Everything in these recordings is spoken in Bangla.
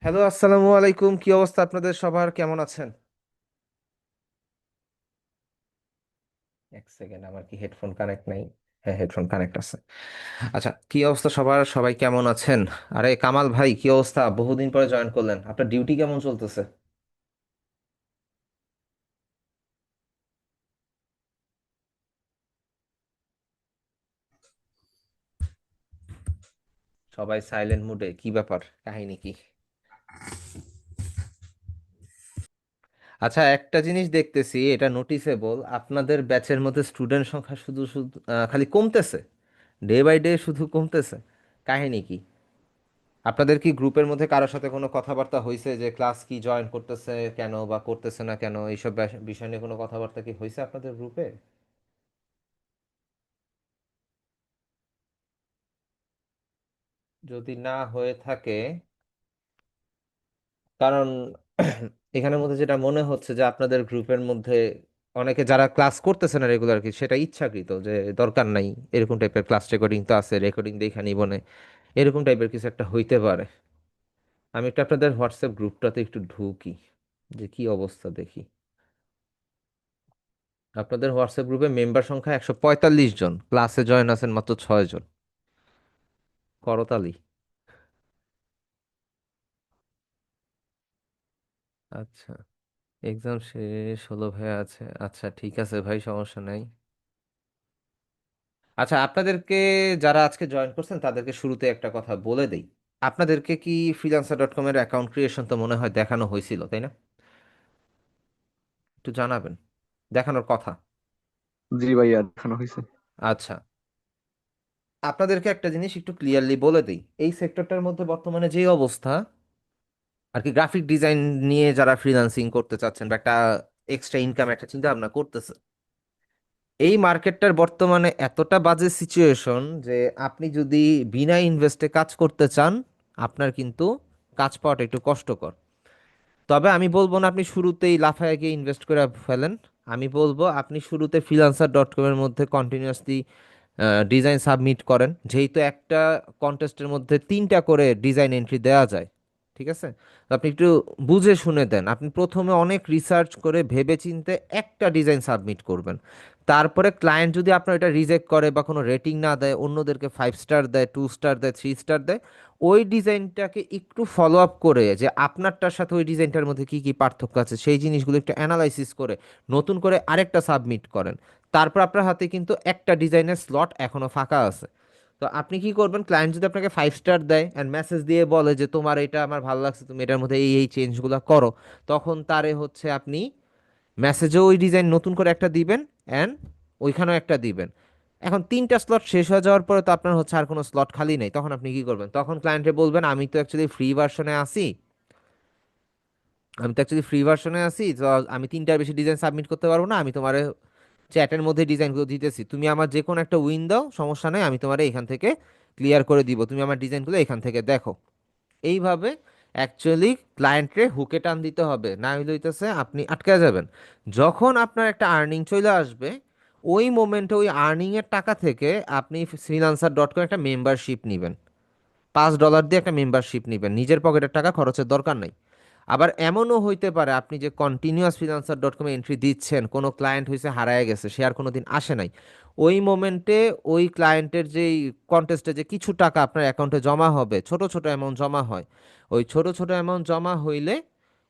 হ্যালো, আসসালামু আলাইকুম। কি অবস্থা আপনাদের সবার? কেমন আছেন? এক সেকেন্ড, আমার কি হেডফোন কানেক্ট নাই? হ্যাঁ, হেডফোন কানেক্ট আছে। আচ্ছা, কি অবস্থা সবার? সবাই কেমন আছেন? আরে কামাল ভাই, কি অবস্থা? বহুদিন পরে জয়েন করলেন। আপনার ডিউটি কেমন চলতেছে? সবাই সাইলেন্ট মুডে, কি ব্যাপার? কাহিনী কি? আচ্ছা, একটা জিনিস দেখতেছি, এটা নোটিসেবল, আপনাদের ব্যাচের মধ্যে স্টুডেন্ট সংখ্যা শুধু শুধু খালি কমতেছে। ডে বাই ডে শুধু কমতেছে। কাহিনী কি? আপনাদের কি গ্রুপের মধ্যে কারোর সাথে কোনো কথাবার্তা হয়েছে যে ক্লাস কি জয়েন করতেছে কেন বা করতেছে না কেন, এইসব বিষয় নিয়ে কোনো কথাবার্তা কি হয়েছে আপনাদের গ্রুপে? যদি না হয়ে থাকে, কারণ এখানের মধ্যে যেটা মনে হচ্ছে যে আপনাদের গ্রুপের মধ্যে অনেকে যারা ক্লাস করতেছে না রেগুলার, কি সেটা ইচ্ছাকৃত, যে দরকার নাই, এরকম টাইপের ক্লাস রেকর্ডিং তো আছে, রেকর্ডিং দেখে নিবনে, এরকম টাইপের কিছু একটা হইতে পারে। আমি একটু আপনাদের হোয়াটসঅ্যাপ গ্রুপটাতে একটু ঢুকি, যে কি অবস্থা দেখি। আপনাদের হোয়াটসঅ্যাপ গ্রুপে মেম্বার সংখ্যা 145 জন, ক্লাসে জয়েন আছেন মাত্র 6 জন। করতালি। আচ্ছা, এক্সাম শেষ হলো ভাই, আছে, আচ্ছা ঠিক আছে ভাই, সমস্যা নাই। আচ্ছা, আপনাদেরকে যারা আজকে জয়েন করছেন তাদেরকে শুরুতে একটা কথা বলে দেই। আপনাদেরকে কি freelancer.com এর অ্যাকাউন্ট ক্রিয়েশন তো মনে হয় দেখানো হয়েছিল, তাই না? একটু জানাবেন, দেখানোর কথা। জি ভাইয়া, দেখানো হয়েছে। আচ্ছা, আপনাদেরকে একটা জিনিস একটু ক্লিয়ারলি বলে দিই। এই সেক্টরটার মধ্যে বর্তমানে যে অবস্থা, আর কি, গ্রাফিক ডিজাইন নিয়ে যারা ফ্রিল্যান্সিং করতে চাচ্ছেন বা একটা এক্সট্রা ইনকাম একটা চিন্তা ভাবনা করতেছে, এই মার্কেটটার বর্তমানে এতটা বাজে সিচুয়েশন যে আপনি যদি বিনা ইনভেস্টে কাজ করতে চান, আপনার কিন্তু কাজ পাওয়াটা একটু কষ্টকর। তবে আমি বলবো না আপনি শুরুতেই লাফায় গিয়ে ইনভেস্ট করে ফেলেন। আমি বলবো আপনি শুরুতে freelancer.com এর মধ্যে কন্টিনিউয়াসলি ডিজাইন সাবমিট করেন, যেহেতু একটা কন্টেস্টের মধ্যে 3টা করে ডিজাইন এন্ট্রি দেওয়া যায়। ঠিক আছে? তো আপনি একটু বুঝে শুনে দেন। আপনি প্রথমে অনেক রিসার্চ করে ভেবে চিন্তে একটা ডিজাইন সাবমিট করবেন। তারপরে ক্লায়েন্ট যদি আপনার এটা রিজেক্ট করে বা কোনো রেটিং না দেয়, অন্যদেরকে 5 স্টার দেয়, 2 স্টার দেয়, 3 স্টার দেয়, ওই ডিজাইনটাকে একটু ফলো আপ করে যে আপনারটার সাথে ওই ডিজাইনটার মধ্যে কি কি পার্থক্য আছে সেই জিনিসগুলো একটু অ্যানালাইসিস করে নতুন করে আরেকটা সাবমিট করেন। তারপর আপনার হাতে কিন্তু একটা ডিজাইনের স্লট এখনো ফাঁকা আছে। তো আপনি কি করবেন, ক্লায়েন্ট যদি আপনাকে 5 স্টার দেয় অ্যান্ড মেসেজ দিয়ে বলে যে তোমার এটা আমার ভালো লাগছে, তুমি এটার মধ্যে এই এই চেঞ্জগুলো করো, তখন তারে হচ্ছে আপনি মেসেজেও ওই ডিজাইন নতুন করে একটা দিবেন, অ্যান্ড ওইখানেও একটা দিবেন। এখন 3টা স্লট শেষ হয়ে যাওয়ার পরে তো আপনার হচ্ছে আর কোনো স্লট খালি নেই, তখন আপনি কি করবেন? তখন ক্লায়েন্টে বলবেন আমি তো অ্যাকচুয়ালি ফ্রি ভার্সনে আসি, তো আমি 3টার বেশি ডিজাইন সাবমিট করতে পারবো না, আমি তোমার চ্যাটের মধ্যে ডিজাইনগুলো দিতেছি, তুমি আমার যে কোনো একটা উইন দাও, সমস্যা নেই, আমি তোমার এখান থেকে ক্লিয়ার করে দিব, তুমি আমার ডিজাইনগুলো এখান থেকে দেখো। এইভাবে অ্যাকচুয়ালি ক্লায়েন্টকে হুকে টান দিতে হবে, না হইলে হইতেছে আপনি আটকে যাবেন। যখন আপনার একটা আর্নিং চলে আসবে, ওই মোমেন্টে ওই আর্নিং এর টাকা থেকে আপনি freelancer.com একটা মেম্বারশিপ নেবেন। $5 দিয়ে একটা মেম্বারশিপ নেবেন, নিজের পকেটের টাকা খরচের দরকার নাই। আবার এমনও হইতে পারে আপনি যে কন্টিনিউয়াস freelancer.com এন্ট্রি দিচ্ছেন, কোনো ক্লায়েন্ট হয়েছে হারায় গেছে, সে আর কোনো দিন আসে নাই, ওই মোমেন্টে ওই ক্লায়েন্টের যেই কন্টেস্টে যে কিছু টাকা আপনার অ্যাকাউন্টে জমা হবে, ছোট ছোট অ্যামাউন্ট জমা হয়, ওই ছোট ছোট অ্যামাউন্ট জমা হইলে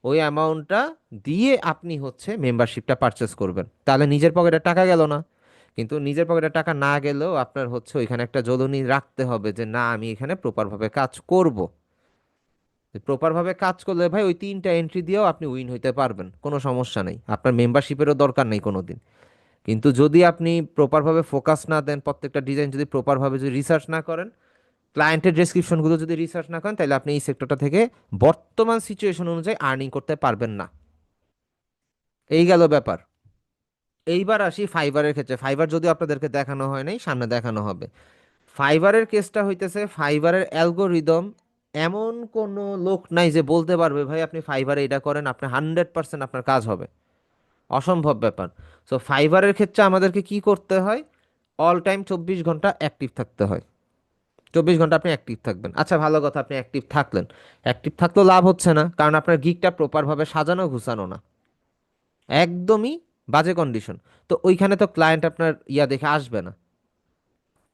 ওই অ্যামাউন্টটা দিয়ে আপনি হচ্ছে মেম্বারশিপটা পারচেস করবেন, তাহলে নিজের পকেটে টাকা গেল না। কিন্তু নিজের পকেটে টাকা না গেলেও আপনার হচ্ছে ওইখানে একটা জ্বলুনি রাখতে হবে যে না, আমি এখানে প্রপারভাবে কাজ করব। প্রপারভাবে কাজ করলে ভাই ওই 3টা এন্ট্রি দিয়েও আপনি উইন হইতে পারবেন, কোনো সমস্যা নেই, আপনার মেম্বারশিপেরও দরকার নেই কোনোদিন। কিন্তু যদি আপনি প্রপারভাবে ফোকাস না দেন, প্রত্যেকটা ডিজাইন যদি প্রপারভাবে যদি রিসার্চ না করেন, ক্লায়েন্টের ডেসক্রিপশনগুলো যদি রিসার্চ না করেন, তাহলে আপনি এই সেক্টরটা থেকে বর্তমান সিচুয়েশন অনুযায়ী আর্নিং করতে পারবেন না। এই গেল ব্যাপার। এইবার আসি ফাইবারের ক্ষেত্রে। ফাইবার যদিও আপনাদেরকে দেখানো হয় নাই, সামনে দেখানো হবে। ফাইবারের কেসটা হইতেছে, ফাইবারের অ্যালগোরিদম, এমন কোনো লোক নাই যে বলতে পারবে ভাই আপনি ফাইবারে এটা করেন আপনি 100% আপনার কাজ হবে। অসম্ভব ব্যাপার। সো ফাইবারের ক্ষেত্রে আমাদেরকে কি করতে হয়? অল টাইম 24 ঘন্টা অ্যাক্টিভ থাকতে হয়। 24 ঘন্টা আপনি অ্যাক্টিভ থাকবেন। আচ্ছা ভালো কথা, আপনি অ্যাক্টিভ থাকলেন, অ্যাক্টিভ থাকলেও লাভ হচ্ছে না, কারণ আপনার গিগটা প্রপারভাবে সাজানো গুছানো না, একদমই বাজে কন্ডিশন। তো ওইখানে তো ক্লায়েন্ট আপনার ইয়া দেখে আসবে না।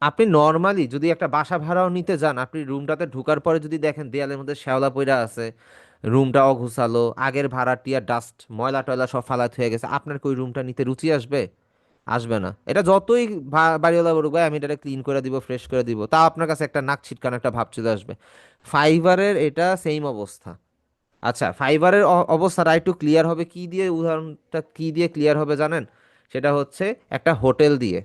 আপনি নর্মালি যদি একটা বাসা ভাড়াও নিতে যান, আপনি রুমটাতে ঢোকার পরে যদি দেখেন দেয়ালের মধ্যে শ্যাওলা পইড়া আছে, রুমটা অগোছালো, আগের ভাড়াটিয়া ডাস্ট ময়লা টয়লা সব ফালাত হয়ে গেছে, আপনার কি ওই রুমটা নিতে রুচি আসবে? আসবে না। এটা যতই বাড়িওয়ালা বলুক ভাই আমি এটা ক্লিন করে দিব, ফ্রেশ করে দিব, তা আপনার কাছে একটা নাক ছিটকানো একটা ভাব চলে আসবে। ফাইবারের এটা সেম অবস্থা। আচ্ছা ফাইবারের অবস্থাটা একটু ক্লিয়ার হবে কি দিয়ে, উদাহরণটা কি দিয়ে ক্লিয়ার হবে জানেন? সেটা হচ্ছে একটা হোটেল দিয়ে।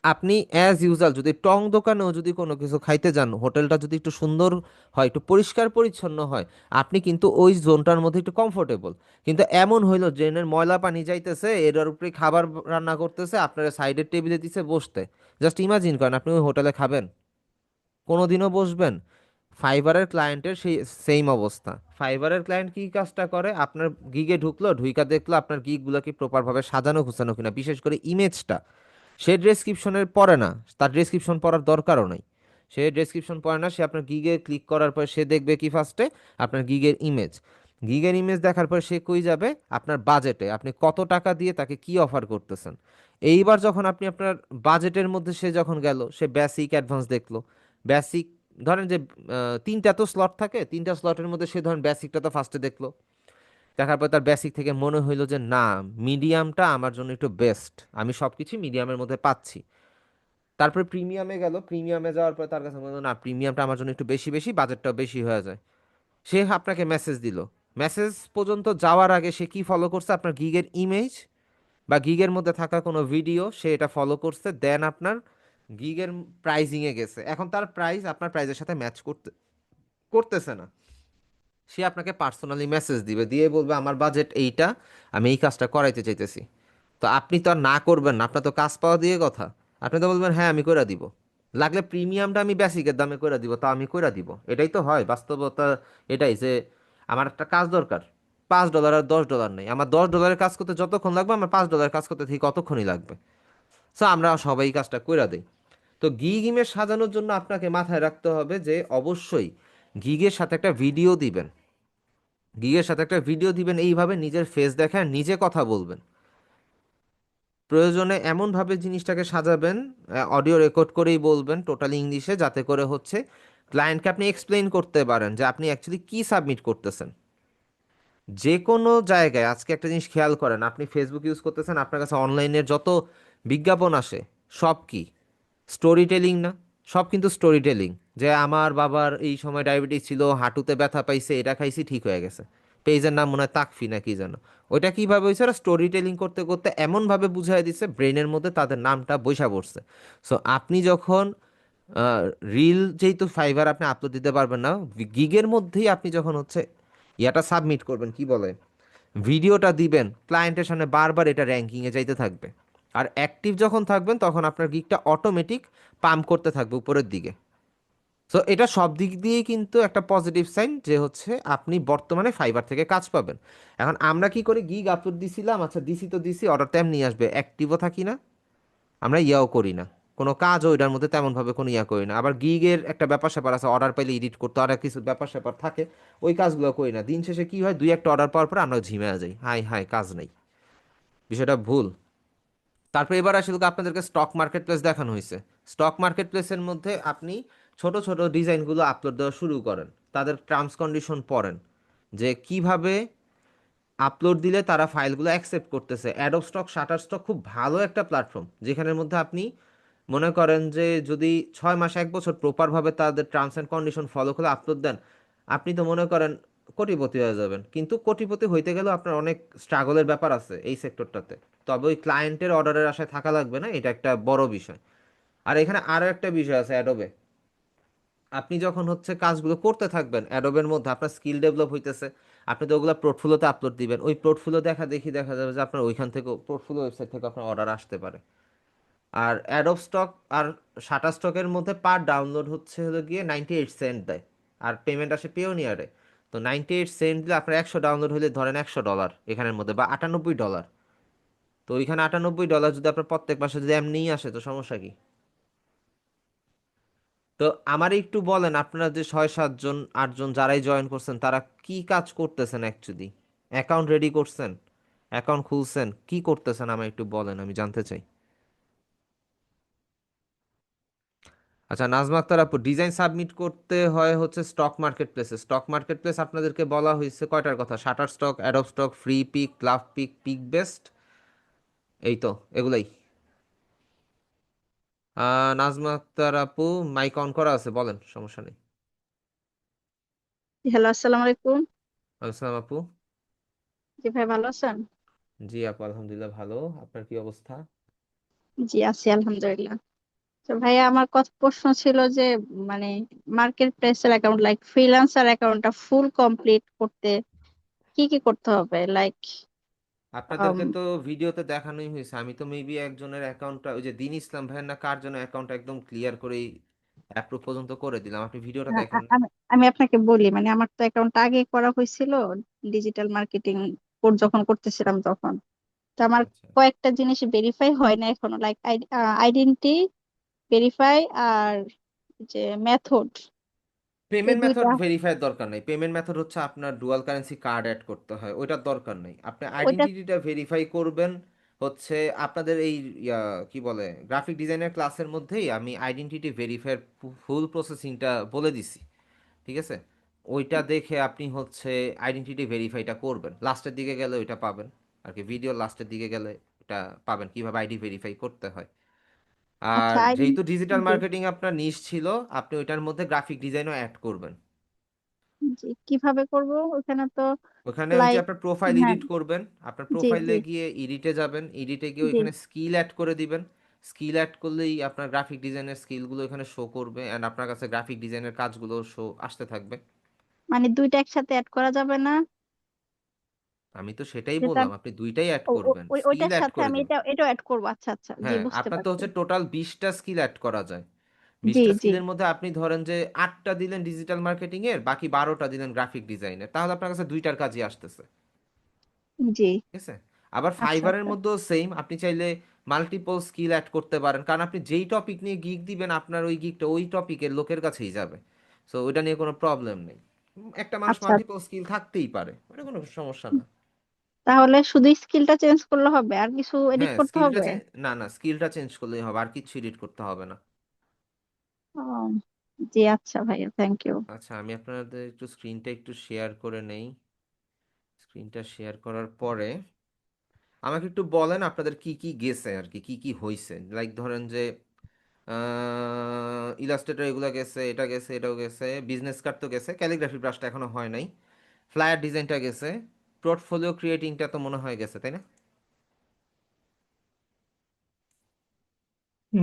আপনি অ্যাজ ইউজুয়াল যদি টং দোকানেও যদি কোনো কিছু খাইতে যান, হোটেলটা যদি একটু সুন্দর হয়, একটু পরিষ্কার পরিচ্ছন্ন হয়, আপনি কিন্তু ওই জোনটার মধ্যে একটু কমফোর্টেবল। কিন্তু এমন হইলো ড্রেনের ময়লা পানি যাইতেছে, এটার উপরে খাবার রান্না করতেছে, আপনার সাইডের টেবিলে দিছে বসতে। জাস্ট ইমাজিন করেন আপনি ওই হোটেলে খাবেন? কোনোদিনও বসবেন? ফাইবারের ক্লায়েন্টের সেই সেম অবস্থা। ফাইবারের ক্লায়েন্ট কি কাজটা করে, আপনার গিগে ঢুকলো, ঢুইকা দেখলো আপনার গিগগুলো কি প্রপারভাবে সাজানো গুছানো কিনা, বিশেষ করে ইমেজটা। সে ডেসক্রিপশনের পড়ে না, তার ডেসক্রিপশন পড়ার দরকারও নাই। সে ডেসক্রিপশন পড়ে না, সে আপনার গিগে ক্লিক করার পর সে দেখবে কি ফার্স্টে আপনার গিগের ইমেজ। গিগের ইমেজ দেখার পর সে কই যাবে, আপনার বাজেটে আপনি কত টাকা দিয়ে তাকে কি অফার করতেছেন। এইবার যখন আপনি আপনার বাজেটের মধ্যে সে যখন গেল, সে বেসিক অ্যাডভান্স দেখলো। বেসিক ধরেন যে তিনটা তো স্লট থাকে, তিনটা স্লটের মধ্যে সে ধরেন বেসিকটা তো ফার্স্টে দেখলো। দেখার পর তার বেসিক থেকে মনে হইলো যে না, মিডিয়ামটা আমার জন্য একটু বেস্ট, আমি সব কিছু মিডিয়ামের মধ্যে পাচ্ছি। তারপরে প্রিমিয়ামে গেল, প্রিমিয়ামে যাওয়ার পর তার কাছে মনে হলো না, প্রিমিয়ামটা আমার জন্য একটু বেশি বেশি, বাজেটটাও বেশি হয়ে যায়। সে আপনাকে মেসেজ দিল। মেসেজ পর্যন্ত যাওয়ার আগে সে কি ফলো করছে, আপনার গিগের ইমেজ বা গিগের মধ্যে থাকা কোনো ভিডিও সে এটা ফলো করছে, দেন আপনার গিগের প্রাইজিংয়ে গেছে। এখন তার প্রাইস আপনার প্রাইজের সাথে ম্যাচ করতেছে না। সে আপনাকে পার্সোনালি মেসেজ দিবে, দিয়ে বলবে আমার বাজেট এইটা, আমি এই কাজটা করাইতে চাইতেছি। তো আপনি তো আর না করবেন না, আপনার তো কাজ পাওয়া দিয়ে কথা। আপনি তো বলবেন হ্যাঁ আমি কইরা দিব, লাগলে প্রিমিয়ামটা আমি বেসিকের দামে কইরা দিব, তা আমি কইরা দিব। এটাই তো হয় বাস্তবতা। এটাই যে আমার একটা কাজ দরকার, $5 আর $10 নেই, আমার $10 কাজ করতে যতক্ষণ লাগবে আমার $5 কাজ করতে ঠিক কতক্ষণই লাগবে। সো আমরা সবাই এই কাজটা কইরা দিই। তো গিগ ইমেজ সাজানোর জন্য আপনাকে মাথায় রাখতে হবে যে অবশ্যই গিগের সাথে একটা ভিডিও দিবেন। গিগের সাথে একটা ভিডিও দিবেন, এইভাবে নিজের ফেস দেখায় নিজে কথা বলবেন। প্রয়োজনে এমনভাবে জিনিসটাকে সাজাবেন, অডিও রেকর্ড করেই বলবেন টোটালি ইংলিশে, যাতে করে হচ্ছে ক্লায়েন্টকে আপনি এক্সপ্লেইন করতে পারেন যে আপনি অ্যাকচুয়ালি কি সাবমিট করতেছেন। যে কোনো জায়গায় আজকে একটা জিনিস খেয়াল করেন, আপনি ফেসবুক ইউজ করতেছেন, আপনার কাছে অনলাইনের যত বিজ্ঞাপন আসে সব কি স্টোরি টেলিং না? সব কিন্তু স্টোরি টেলিং। যে আমার বাবার এই সময় ডায়াবেটিস ছিল, হাঁটুতে ব্যথা পাইছে, এটা খাইছি ঠিক হয়ে গেছে। পেজের নাম মনে হয় তাকফি না কি যেন। ওইটা কিভাবে হয়েছে, ওরা স্টোরি টেলিং করতে করতে এমনভাবে বুঝাই দিচ্ছে ব্রেনের মধ্যে তাদের নামটা বৈশা পড়ছে। সো আপনি যখন রিল, যেহেতু ফাইবার আপনি আপলোড দিতে পারবেন না, গিগের মধ্যেই আপনি যখন হচ্ছে ইয়াটা সাবমিট করবেন, কি বলে, ভিডিওটা দিবেন, ক্লায়েন্টের সামনে বারবার এটা র্যাঙ্কিংয়ে যাইতে থাকবে। আর অ্যাক্টিভ যখন থাকবেন তখন আপনার গিগটা অটোমেটিক পাম্প করতে থাকবে উপরের দিকে। সো এটা সব দিক দিয়েই কিন্তু একটা পজিটিভ সাইন যে হচ্ছে আপনি বর্তমানে ফাইবার থেকে কাজ পাবেন। এখন আমরা কি করি, গিগ আপলোড দিছিলাম, আচ্ছা দিছি তো দিছি, অর্ডার তেমন নিয়ে আসবে, অ্যাক্টিভও থাকি না, আমরা ইয়াও করি না, কোনো কাজও ওইটার মধ্যে তেমনভাবে কোনো ইয়া করি না। আবার গিগের একটা ব্যাপার স্যাপার আছে, অর্ডার পাইলে এডিট করতে আর কিছু ব্যাপার স্যাপার থাকে, ওই কাজগুলো করি না। দিন শেষে কি হয়, দুই একটা অর্ডার পাওয়ার পর আমরা ঝিমে যাই, হাই হাই কাজ নেই, বিষয়টা ভুল। তারপর এবার আসলে আপনাদেরকে স্টক মার্কেট প্লেস দেখানো হয়েছে। স্টক মার্কেট প্লেসের মধ্যে আপনি ছোট ছোট ডিজাইনগুলো আপলোড দেওয়া শুরু করেন, তাদের টার্মস কন্ডিশন পড়েন, যে কিভাবে আপলোড দিলে তারা ফাইলগুলো অ্যাকসেপ্ট করতেছে। অ্যাডোব স্টক, শাটার স্টক খুব ভালো একটা প্ল্যাটফর্ম, যেখানের মধ্যে আপনি মনে করেন যে যদি 6 মাস 1 বছর প্রপারভাবে তাদের টার্মস অ্যান্ড কন্ডিশন ফলো করে আপলোড দেন, আপনি তো মনে করেন কোটিপতি হয়ে যাবেন। কিন্তু কোটিপতি হইতে গেলেও আপনার অনেক স্ট্রাগলের ব্যাপার আছে এই সেক্টরটাতে। তবে ওই ক্লায়েন্টের অর্ডারের আশায় থাকা লাগবে না, এটা একটা বড় বিষয়। আর এখানে আরও একটা বিষয় আছে অ্যাডোবে, আপনি যখন হচ্ছে কাজগুলো করতে থাকবেন অ্যাডোবের মধ্যে আপনার স্কিল ডেভেলপ হইতেছে, আপনি তো ওগুলো পোর্টফোলিওতে আপলোড দিবেন, ওই পোর্টফোলিও দেখা দেখি দেখা যাবে যে আপনার ওইখান থেকে পোর্টফোলিও ওয়েবসাইট থেকে আপনার অর্ডার আসতে পারে। আর অ্যাডোব স্টক আর শাটার স্টকের মধ্যে পার ডাউনলোড হচ্ছে হলো গিয়ে 98 সেন্ট দেয়, আর পেমেন্ট আসে পেওনিয়ারে। তো 98 সেন্ট দিলে আপনার 100 ডাউনলোড হলে ধরেন $100 এখানের মধ্যে, বা $98। তো ওইখানে $98 যদি আপনার প্রত্যেক মাসে যদি এমনিই আসে তো সমস্যা কি? তো আমার একটু বলেন, আপনারা যে 6-7 জন 8 জন যারাই জয়েন করছেন তারা কি কাজ করতেছেন অ্যাকচুয়ালি? অ্যাকাউন্ট রেডি করছেন? অ্যাকাউন্ট খুলছেন? কি করতেছেন আমায় একটু বলেন, আমি জানতে চাই। আচ্ছা নাজমা আক্তার আপু, ডিজাইন সাবমিট করতে হয় হচ্ছে স্টক মার্কেট প্লেসে। স্টক মার্কেট প্লেস আপনাদেরকে বলা হয়েছে কয়টার কথা? Shutterstock, Adobe stock, Freepik, club pic, Pikbest, এই তো এগুলাই। নাজমা আক্তার আপু, মাইক অন করা আছে, বলেন, সমস্যা নেই। হ্যালো, আসসালামু আলাইকুম। আসসালাম আপু। জি ভাই, ভালো আছেন? জি আপু, আলহামদুলিল্লাহ ভালো। আপনার কি অবস্থা? জি আছি আলহামদুলিল্লাহ। তো ভাইয়া, আমার কথা প্রশ্ন ছিল যে মানে মার্কেট প্লেসের অ্যাকাউন্ট লাইক ফ্রিল্যান্সার অ্যাকাউন্টটা ফুল কমপ্লিট করতে কি কি করতে হবে লাইক? আপনাদেরকে তো ভিডিওতে দেখানোই হয়েছে। আমি তো মেবি একজনের অ্যাকাউন্টটা, ওই যে দিন ইসলাম ভাইয়ের না কার জন্য অ্যাকাউন্ট একদম ক্লিয়ার করেই অ্যাপ্রুভ পর্যন্ত করে দিলাম। আপনি ভিডিওটা দেখেন। আমি আমি আপনাকে বলি, আমার তো অ্যাকাউন্ট আগে করা হয়েছিল ডিজিটাল মার্কেটিং কোর্স যখন করতেছিলাম তখন। তো আমার আচ্ছা, কয়েকটা জিনিস ভেরিফাই হয় না এখনো, লাইক আইডেন্টি ভেরিফাই আর যে মেথড, এই পেমেন্ট মেথড দুইটা। ভেরিফাই দরকার নাই। পেমেন্ট মেথড হচ্ছে আপনার ডুয়াল কারেন্সি কার্ড অ্যাড করতে হয়, ওইটার দরকার নেই। আপনি ওইটা আইডেন্টিটিটা ভেরিফাই করবেন হচ্ছে আপনাদের এই কি বলে গ্রাফিক ডিজাইনের ক্লাসের মধ্যেই আমি আইডেন্টিটি ভেরিফাইয়ের ফুল প্রসেসিংটা বলে দিছি, ঠিক আছে? ওইটা দেখে আপনি হচ্ছে আইডেন্টিটি ভেরিফাইটা করবেন, লাস্টের দিকে গেলে ওইটা পাবেন আর কি। ভিডিও লাস্টের দিকে গেলে এটা পাবেন কিভাবে আইডি ভেরিফাই করতে হয়। আর আচ্ছা, যেহেতু ডিজিটাল জি মার্কেটিং আপনার নিশ ছিল, আপনি ওইটার মধ্যে গ্রাফিক ডিজাইনও অ্যাড করবেন। জি, কিভাবে করব ওখানে তো? ওখানে ওই যে লাইক, আপনার প্রোফাইল হ্যাঁ, এডিট করবেন, আপনার জি জি প্রোফাইলে গিয়ে এডিটে যাবেন, এডিটে গিয়ে জি, ওইখানে স্কিল অ্যাড করে দিবেন। স্কিল অ্যাড করলেই আপনার গ্রাফিক ডিজাইনের স্কিলগুলো এখানে শো করবে অ্যান্ড আপনার কাছে গ্রাফিক ডিজাইনের কাজগুলো শো আসতে থাকবে। দুইটা একসাথে অ্যাড করা যাবে না? আমি তো সেটাই যেটা বললাম, আপনি দুইটাই অ্যাড করবেন, স্কিল ওইটার অ্যাড সাথে করে আমি দিবেন। এটাও অ্যাড করবো। আচ্ছা আচ্ছা, জি হ্যাঁ, বুঝতে আপনার তো পারছি। হচ্ছে টোটাল 20টা স্কিল অ্যাড করা যায়। জি 20টা জি স্কিলের মধ্যে আপনি ধরেন যে 8টা দিলেন ডিজিটাল মার্কেটিং এর, বাকি 12টা দিলেন গ্রাফিক ডিজাইনের, তাহলে আপনার কাছে দুইটার কাজই আসতেছে, জি। ঠিক আছে? আবার আচ্ছা ফাইবারের আচ্ছা মধ্যেও সেম, আপনি চাইলে মাল্টিপল স্কিল অ্যাড করতে পারেন, কারণ আপনি যেই টপিক নিয়ে গিগ দিবেন আপনার ওই গিগটা ওই টপিকের লোকের কাছেই যাবে। সো ওইটা নিয়ে কোনো প্রবলেম নেই। একটা মানুষ আচ্ছা। মাল্টিপল স্কিল থাকতেই পারে, ওটা কোনো সমস্যা না। তাহলে শুধু স্কিলটা চেঞ্জ করলে হবে, আর কিছু এডিট হ্যাঁ করতে স্কিলটা হবে? না না, স্কিলটা চেঞ্জ করলেই হবে, আর কিচ্ছু এডিট করতে হবে না। ও, জি আচ্ছা ভাইয়া, থ্যাংক ইউ। আচ্ছা আমি আপনাদের একটু স্ক্রিনটা একটু শেয়ার করে নেই। স্ক্রিনটা শেয়ার করার পরে আমাকে একটু বলেন আপনাদের কি কি গেছে আর কি, কি কি হয়েছে। লাইক ধরেন যে ইলাস্ট্রেটর এগুলো গেছে, এটা গেছে, এটাও গেছে, বিজনেস কার্ড তো গেছে, ক্যালিগ্রাফি ব্রাশটা এখনো হয় নাই, ফ্লায়ার ডিজাইনটা গেছে, পোর্টফোলিও ক্রিয়েটিংটা তো মনে হয় গেছে, তাই না?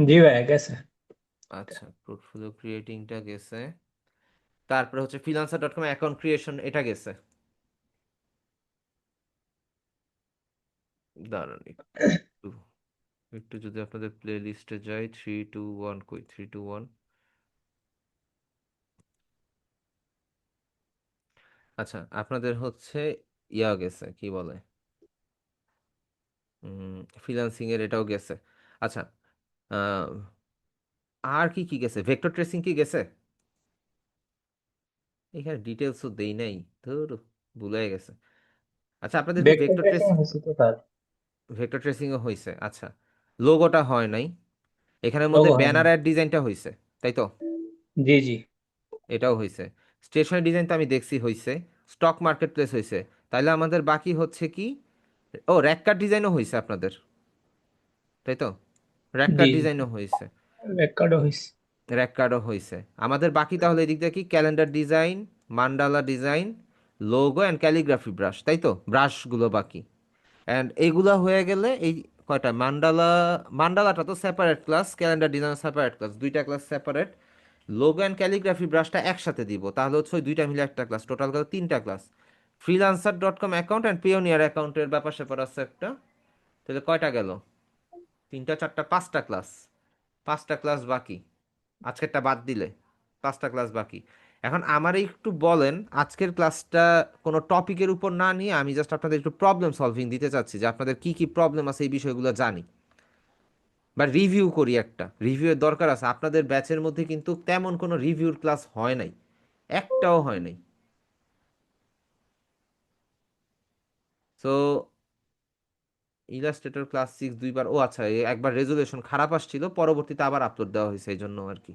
জি ভাইয়া গেছে। আচ্ছা পোর্টফোলিও ক্রিয়েটিংটা গেছে। তারপরে হচ্ছে ফ্রিল্যান্সার.com অ্যাকাউন্ট ক্রিয়েশন, এটা গেছে। দাঁড়ান একটু, একটু যদি আপনাদের প্লে লিস্টে যাই, 3 2 1, কই 3 2 1। আচ্ছা আপনাদের হচ্ছে ইয়া গেছে, কি বলে, ফ্রিল্যান্সিং এর এটাও গেছে। আচ্ছা আহ, আর কি কি গেছে? ভেক্টর ট্রেসিং কি গেছে? এখানে ডিটেলসও দেই নাই, ধুর, ভুলে গেছে। আচ্ছা আপনাদের কি ভেক্টর ভেক্টর ট্রেস, ট্রেসিং হয়েছে তো তার। ভেক্টর ট্রেসিংও হয়েছে? আচ্ছা লোগোটা হয় নাই, এখানের মধ্যে লোগো হয় না। ব্যানার অ্যাড ডিজাইনটা হয়েছে, তাই তো? জি জি। এটাও হয়েছে। স্টেশনারি ডিজাইন তো আমি দেখছি হয়েছে। স্টক মার্কেট প্লেস হয়েছে। তাইলে আমাদের বাকি হচ্ছে কি, ও র্যাক কার্ড ডিজাইনও হয়েছে আপনাদের, তাই তো? র্যাক জি কার্ড জি, ডিজাইনও হয়েছে। রেকর্ডও হয়েছে। র্যাক কার্ডও হয়েছে। আমাদের বাকি তাহলে এদিক দিয়ে কি, calendar design, mandala design, logo and calligraphy brush, তাই তো? ব্রাশগুলো বাকি। অ্যান্ড এইগুলা হয়ে গেলে এই কয়টা মান্ডালা, মান্ডালাটা তো separate class, calendar design separate class, দুইটা class separate. Logo and calligraphy ব্রাশটা একসাথে দিব, তাহলে হচ্ছে ওই দুইটা মিলে একটা ক্লাস, টোটাল গেল 3টা ক্লাস। ফ্রিলান্সার.com অ্যাকাউন্ট অ্যান্ড পিওনিয়ার অ্যাকাউন্টের ব্যাপার স্যাপার আছে একটা, তাহলে কয়টা গেল? 3টা 4টা 5টা ক্লাস, 5টা ক্লাস বাকি, আজকেরটা বাদ দিলে 5টা ক্লাস বাকি। এখন আমার একটু বলেন, আজকের ক্লাসটা কোনো টপিকের উপর না নিয়ে আমি জাস্ট আপনাদের একটু প্রবলেম সলভিং দিতে চাচ্ছি, যে আপনাদের কি কি প্রবলেম আছে এই বিষয়গুলো জানি। বা রিভিউ করি, একটা রিভিউয়ের দরকার আছে। আপনাদের ব্যাচের মধ্যে কিন্তু তেমন কোনো রিভিউর ক্লাস হয় নাই, একটাও হয় নাই। সো ইলাস্ট্রেটর ক্লাস 6 দুইবার, ও আচ্ছা, একবার রেজুলেশন খারাপ আসছিল, পরবর্তীতে আবার আপলোড দেওয়া হয়েছে এই জন্য আর কি।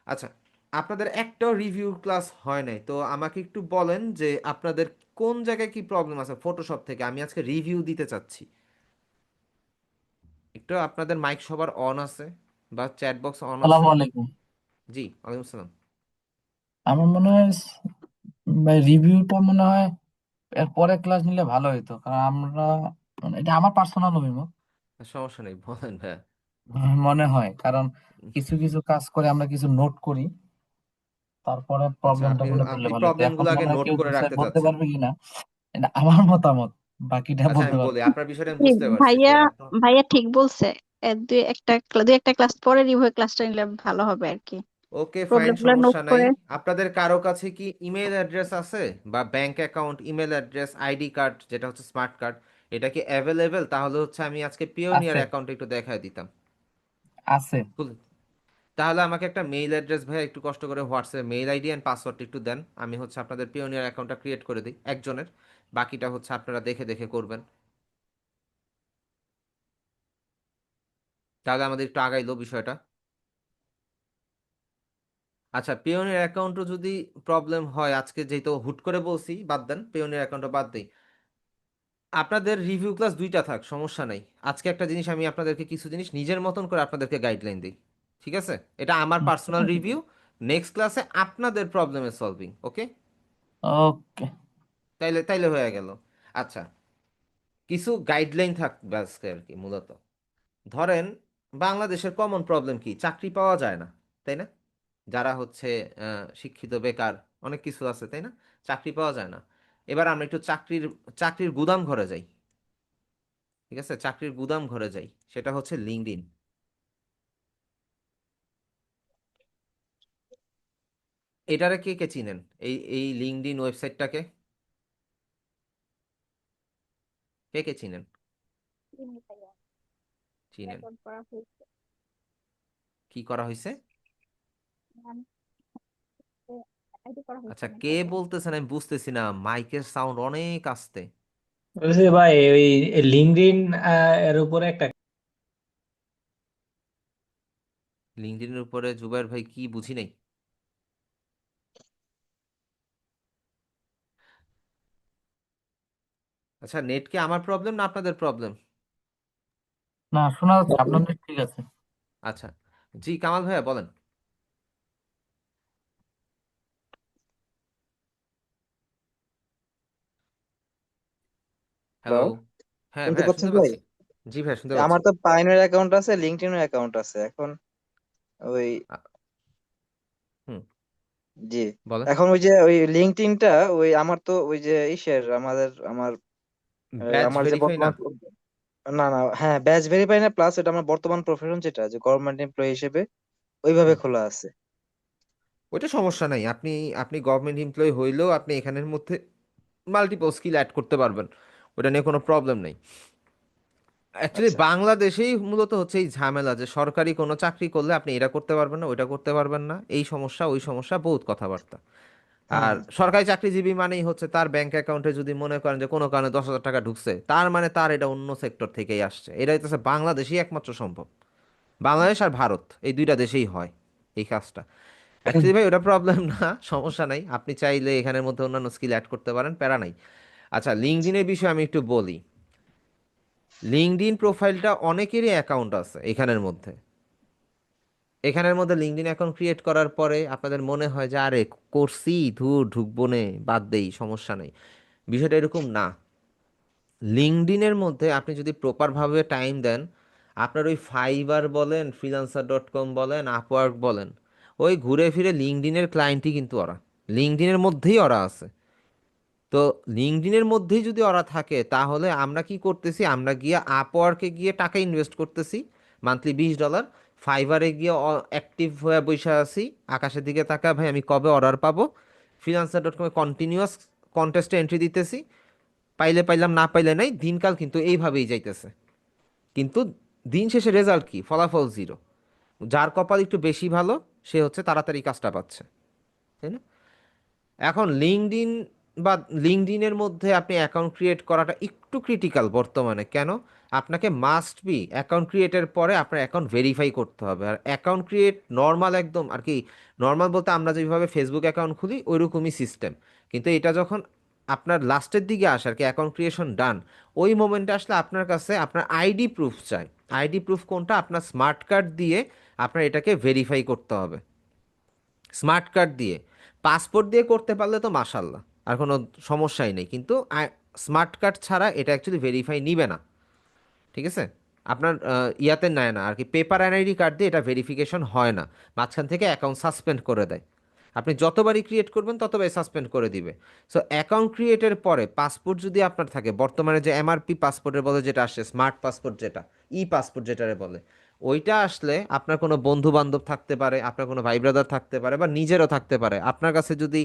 আচ্ছা, আপনাদের একটাও রিভিউ ক্লাস হয় নাই, তো আমাকে একটু বলেন যে আপনাদের কোন জায়গায় কি প্রবলেম আছে ফটোশপ থেকে, আমি আজকে রিভিউ দিতে চাচ্ছি। একটু আপনাদের মাইক সবার অন আছে বা চ্যাট বক্স অন আছে? সালামু আলাইকুম। জি, ওয়ালাইকুম আসসালাম। আমার মনে হয় রিভিউটা মনে হয় এর পরে ক্লাস নিলে ভালো হতো, কারণ আমরা মানে এটা আমার পার্সোনাল অভিমত। সমস্যা নেই, বলেন ভাইয়া। মনে হয় কারণ কিছু কিছু কাজ করে আমরা কিছু নোট করি, তারপরে আচ্ছা, প্রবলেমটা আপনি মনে করলে আপনি ভালো হতো। এখন প্রবলেমগুলো আগে মনে হয় নোট কেউ করে বুঝতে রাখতে বলতে চাচ্ছেন। পারবে কিনা, এটা আমার মতামত, বাকিটা আচ্ছা, বলতে আমি বলি, পারবে। আপনার বিষয়টা আমি জি, বুঝতে পারছি যে ভাইয়া আপনার। ভাইয়া ঠিক বলছে। দুই একটা ক্লাস পরে রিভিউ ক্লাসটা নিলে ভালো হবে আর কি, ওকে ফাইন, প্রবলেম গুলো নোট সমস্যা নাই। করে। আপনাদের কারো কাছে কি ইমেল অ্যাড্রেস আছে, বা bank account, email address, ID card যেটা হচ্ছে স্মার্ট কার্ড, এটা কি অ্যাভেলেবেল? তাহলে হচ্ছে আমি আজকে পিওনিয়ার আছে, অ্যাকাউন্টে একটু দেখায় দিতাম। আছে। বুঝলেন? তাহলে আমাকে একটা মেইল অ্যাড্রেস ভাই একটু কষ্ট করে হোয়াটসঅ্যাপে মেইল আইডি অ্যান্ড পাসওয়ার্ডটা একটু দেন, আমি হচ্ছে আপনাদের পিওনিয়ার অ্যাকাউন্টটা ক্রিয়েট করে দিই একজনের, বাকিটা হচ্ছে আপনারা দেখে দেখে করবেন। তাহলে আমাদের একটু আগাইলো বিষয়টা। আচ্ছা, পিওনিয়ার অ্যাকাউন্টও যদি প্রবলেম হয়, আজকে যেহেতু হুট করে বলছি বাদ দেন, পিওনিয়ার অ্যাকাউন্টটা বাদ দেই। আপনাদের রিভিউ ক্লাস দুইটা থাক, সমস্যা নাই। আজকে একটা জিনিস আমি আপনাদেরকে কিছু জিনিস নিজের মতন করে আপনাদেরকে গাইডলাইন দিই, ঠিক আছে? এটা আমার ঠিক পার্সোনাল আছে। রিভিউ। নেক্সট ক্লাসে আপনাদের প্রবলেমের সলভিং, ওকে? ওকে। তাইলে তাইলে হয়ে গেল। আচ্ছা, কিছু গাইডলাইন থাকবে আজকে আর কি মূলত। ধরেন, বাংলাদেশের কমন প্রবলেম কি? চাকরি পাওয়া যায় না, তাই না? যারা হচ্ছে শিক্ষিত, বেকার, অনেক কিছু আছে, তাই না? চাকরি পাওয়া যায় না। এবার আমরা একটু চাকরির গুদাম ঘরে যাই, ঠিক আছে? চাকরির গুদাম ঘরে যাই, সেটা হচ্ছে লিঙ্কডইন। এটারে কে কে চিনেন? এই এই লিঙ্কডইন ওয়েবসাইটটাকে কে কে চিনেন? চিনেন। রেকর্ড করা হয়েছে। কি করা হয়েছে? আইডি করা হয়েছে আচ্ছা, আমার কে অ্যাকাউন্ট। বলতেছেন আমি বুঝতেছি না, মাইকের সাউন্ড অনেক আস্তে। বলছি ভাই ওই লিঙ্কডইন এর উপরে একটা লিঙ্কডইনের উপরে জুবাইর ভাই কি বুঝি নাই। আচ্ছা, নেট কি আমার প্রবলেম না আপনাদের প্রবলেম? না, শোনা যাচ্ছে আপনাদের, ঠিক আছে। আচ্ছা, জি কামাল ভাইয়া বলেন। হ্যালো। হ্যালো, হ্যাঁ শুনতে ভাইয়া, পাচ্ছেন শুনতে ভাই? পাচ্ছি। জি ভাইয়া, শুনতে পাচ্ছি। আমার তো পাইনের অ্যাকাউন্ট আছে, লিঙ্কডইনের অ্যাকাউন্ট আছে এখন। ওই আ, হুম, জি, বলেন। এখন ওই যে ওই লিঙ্কডইনটা, ওই আমার তো ওই যে আমার ব্যাচ আমার যে ভেরিফাই না? বর্তমান, না না, হ্যাঁ ব্যাচ ভেরিফাই না, প্লাস এটা আমার বর্তমান প্রফেশন যেটা, যে গভর্নমেন্ট এমপ্লয়ি হিসেবে ওইভাবে হুম, খোলা আছে। ওইটা সমস্যা নাই। আপনি আপনি গভর্নমেন্ট এমপ্লয়ি হইলেও আপনি এখানের মধ্যে মাল্টিপল স্কিল অ্যাড করতে পারবেন, ওটা নিয়ে কোনো প্রবলেম নেই। অ্যাকচুয়ালি আচ্ছা। বাংলাদেশেই মূলত হচ্ছে এই ঝামেলা, যে সরকারি কোনো চাকরি করলে আপনি এটা করতে পারবেন না, ওইটা করতে পারবেন না, এই সমস্যা ওই সমস্যা, বহুত কথাবার্তা। হুম আর হুম। সরকারি চাকরিজীবী মানেই হচ্ছে তার ব্যাংক অ্যাকাউন্টে যদি মনে করেন যে কোনো কারণে 10,000 টাকা ঢুকছে, তার মানে তার এটা অন্য সেক্টর থেকেই আসছে। এটা হচ্ছে বাংলাদেশেই একমাত্র সম্ভব। বাংলাদেশ আর ভারত, এই দুইটা দেশেই হয় এই কাজটা। অ্যাকচুয়ালি ভাই ওটা প্রবলেম না, সমস্যা নাই, আপনি চাইলে এখানের মধ্যে অন্যান্য স্কিল অ্যাড করতে পারেন, প্যারা নাই। আচ্ছা, আচ্ছা। লিঙ্কডইনের বিষয়ে আমি একটু বলি। লিঙ্কডইন প্রোফাইলটা অনেকেরই অ্যাকাউন্ট আছে এখানের মধ্যে। এখানের মধ্যে লিঙ্কডইন অ্যাকাউন্ট ক্রিয়েট করার পরে আপনাদের মনে হয় যে আরে করছি, ঢুকবো নে, বাদ দেই, সমস্যা নেই। বিষয়টা এরকম না। লিঙ্কডইনের মধ্যে আপনি যদি প্রপারভাবে টাইম দেন, আপনার ওই ফাইবার বলেন, ফ্রিল্যান্সার.কম বলেন, আপওয়ার্ক বলেন, ওই ঘুরে ফিরে লিঙ্কডইনের ক্লায়েন্টই কিন্তু ওরা, লিঙ্কডইনের মধ্যেই ওরা আছে। তো লিঙ্কডইনের মধ্যেই যদি ওরা থাকে, তাহলে আমরা কি করতেছি, আমরা গিয়ে আপওয়ার্কে গিয়ে টাকা ইনভেস্ট করতেছি, মান্থলি $20। ফাইবারে গিয়ে অ্যাক্টিভ হয়ে বসে আছি, আকাশের দিকে তাকা ভাই আমি কবে অর্ডার পাবো। ফ্রিল্যান্সার.কমে কন্টিনিউয়াস কন্টেস্টে এন্ট্রি দিতেছি, পাইলে পাইলাম, না পাইলে নাই, দিনকাল কিন্তু এইভাবেই যাইতেছে। কিন্তু দিন শেষে রেজাল্ট কি? ফলাফল জিরো। যার কপাল একটু বেশি ভালো সে হচ্ছে তাড়াতাড়ি কাজটা পাচ্ছে, তাই না? এখন লিঙ্কডইন বা লিঙ্কডইনের মধ্যে আপনি অ্যাকাউন্ট ক্রিয়েট করাটা একটু ক্রিটিক্যাল বর্তমানে। কেন? আপনাকে মাস্ট বি অ্যাকাউন্ট ক্রিয়েটের পরে আপনার অ্যাকাউন্ট ভেরিফাই করতে হবে। আর অ্যাকাউন্ট ক্রিয়েট নর্মাল একদম আর কি, নর্মাল বলতে আমরা যেভাবে ফেসবুক অ্যাকাউন্ট খুলি ওইরকমই সিস্টেম, কিন্তু এটা যখন আপনার লাস্টের দিকে আসে আর কি, অ্যাকাউন্ট ক্রিয়েশন ডান, ওই মোমেন্টে আসলে আপনার কাছে আপনার আইডি প্রুফ চাই। আইডি প্রুফ কোনটা? আপনার স্মার্ট কার্ড দিয়ে আপনার এটাকে ভেরিফাই করতে হবে। স্মার্ট কার্ড দিয়ে, পাসপোর্ট দিয়ে করতে পারলে তো মাশাল্লাহ, আর কোনো সমস্যাই নেই, কিন্তু স্মার্ট কার্ড ছাড়া এটা অ্যাকচুয়ালি ভেরিফাই নিবে না, ঠিক আছে? আপনার ইয়াতে নেয় না আর কি, পেপার এনআইডি কার্ড দিয়ে এটা ভেরিফিকেশন হয় না, মাঝখান থেকে অ্যাকাউন্ট সাসপেন্ড করে দেয়। আপনি যতবারই ক্রিয়েট করবেন ততবারই সাসপেন্ড করে দিবে। সো অ্যাকাউন্ট ক্রিয়েটের পরে পাসপোর্ট যদি আপনার থাকে, বর্তমানে যে এমআরপি পাসপোর্টের বলে যেটা আসছে, স্মার্ট পাসপোর্ট যেটা, ই পাসপোর্ট যেটারে বলে, ওইটা আসলে আপনার কোনো বন্ধু বান্ধব থাকতে পারে, আপনার কোনো ভাই ব্রাদার থাকতে পারে, বা নিজেরও থাকতে পারে। আপনার কাছে যদি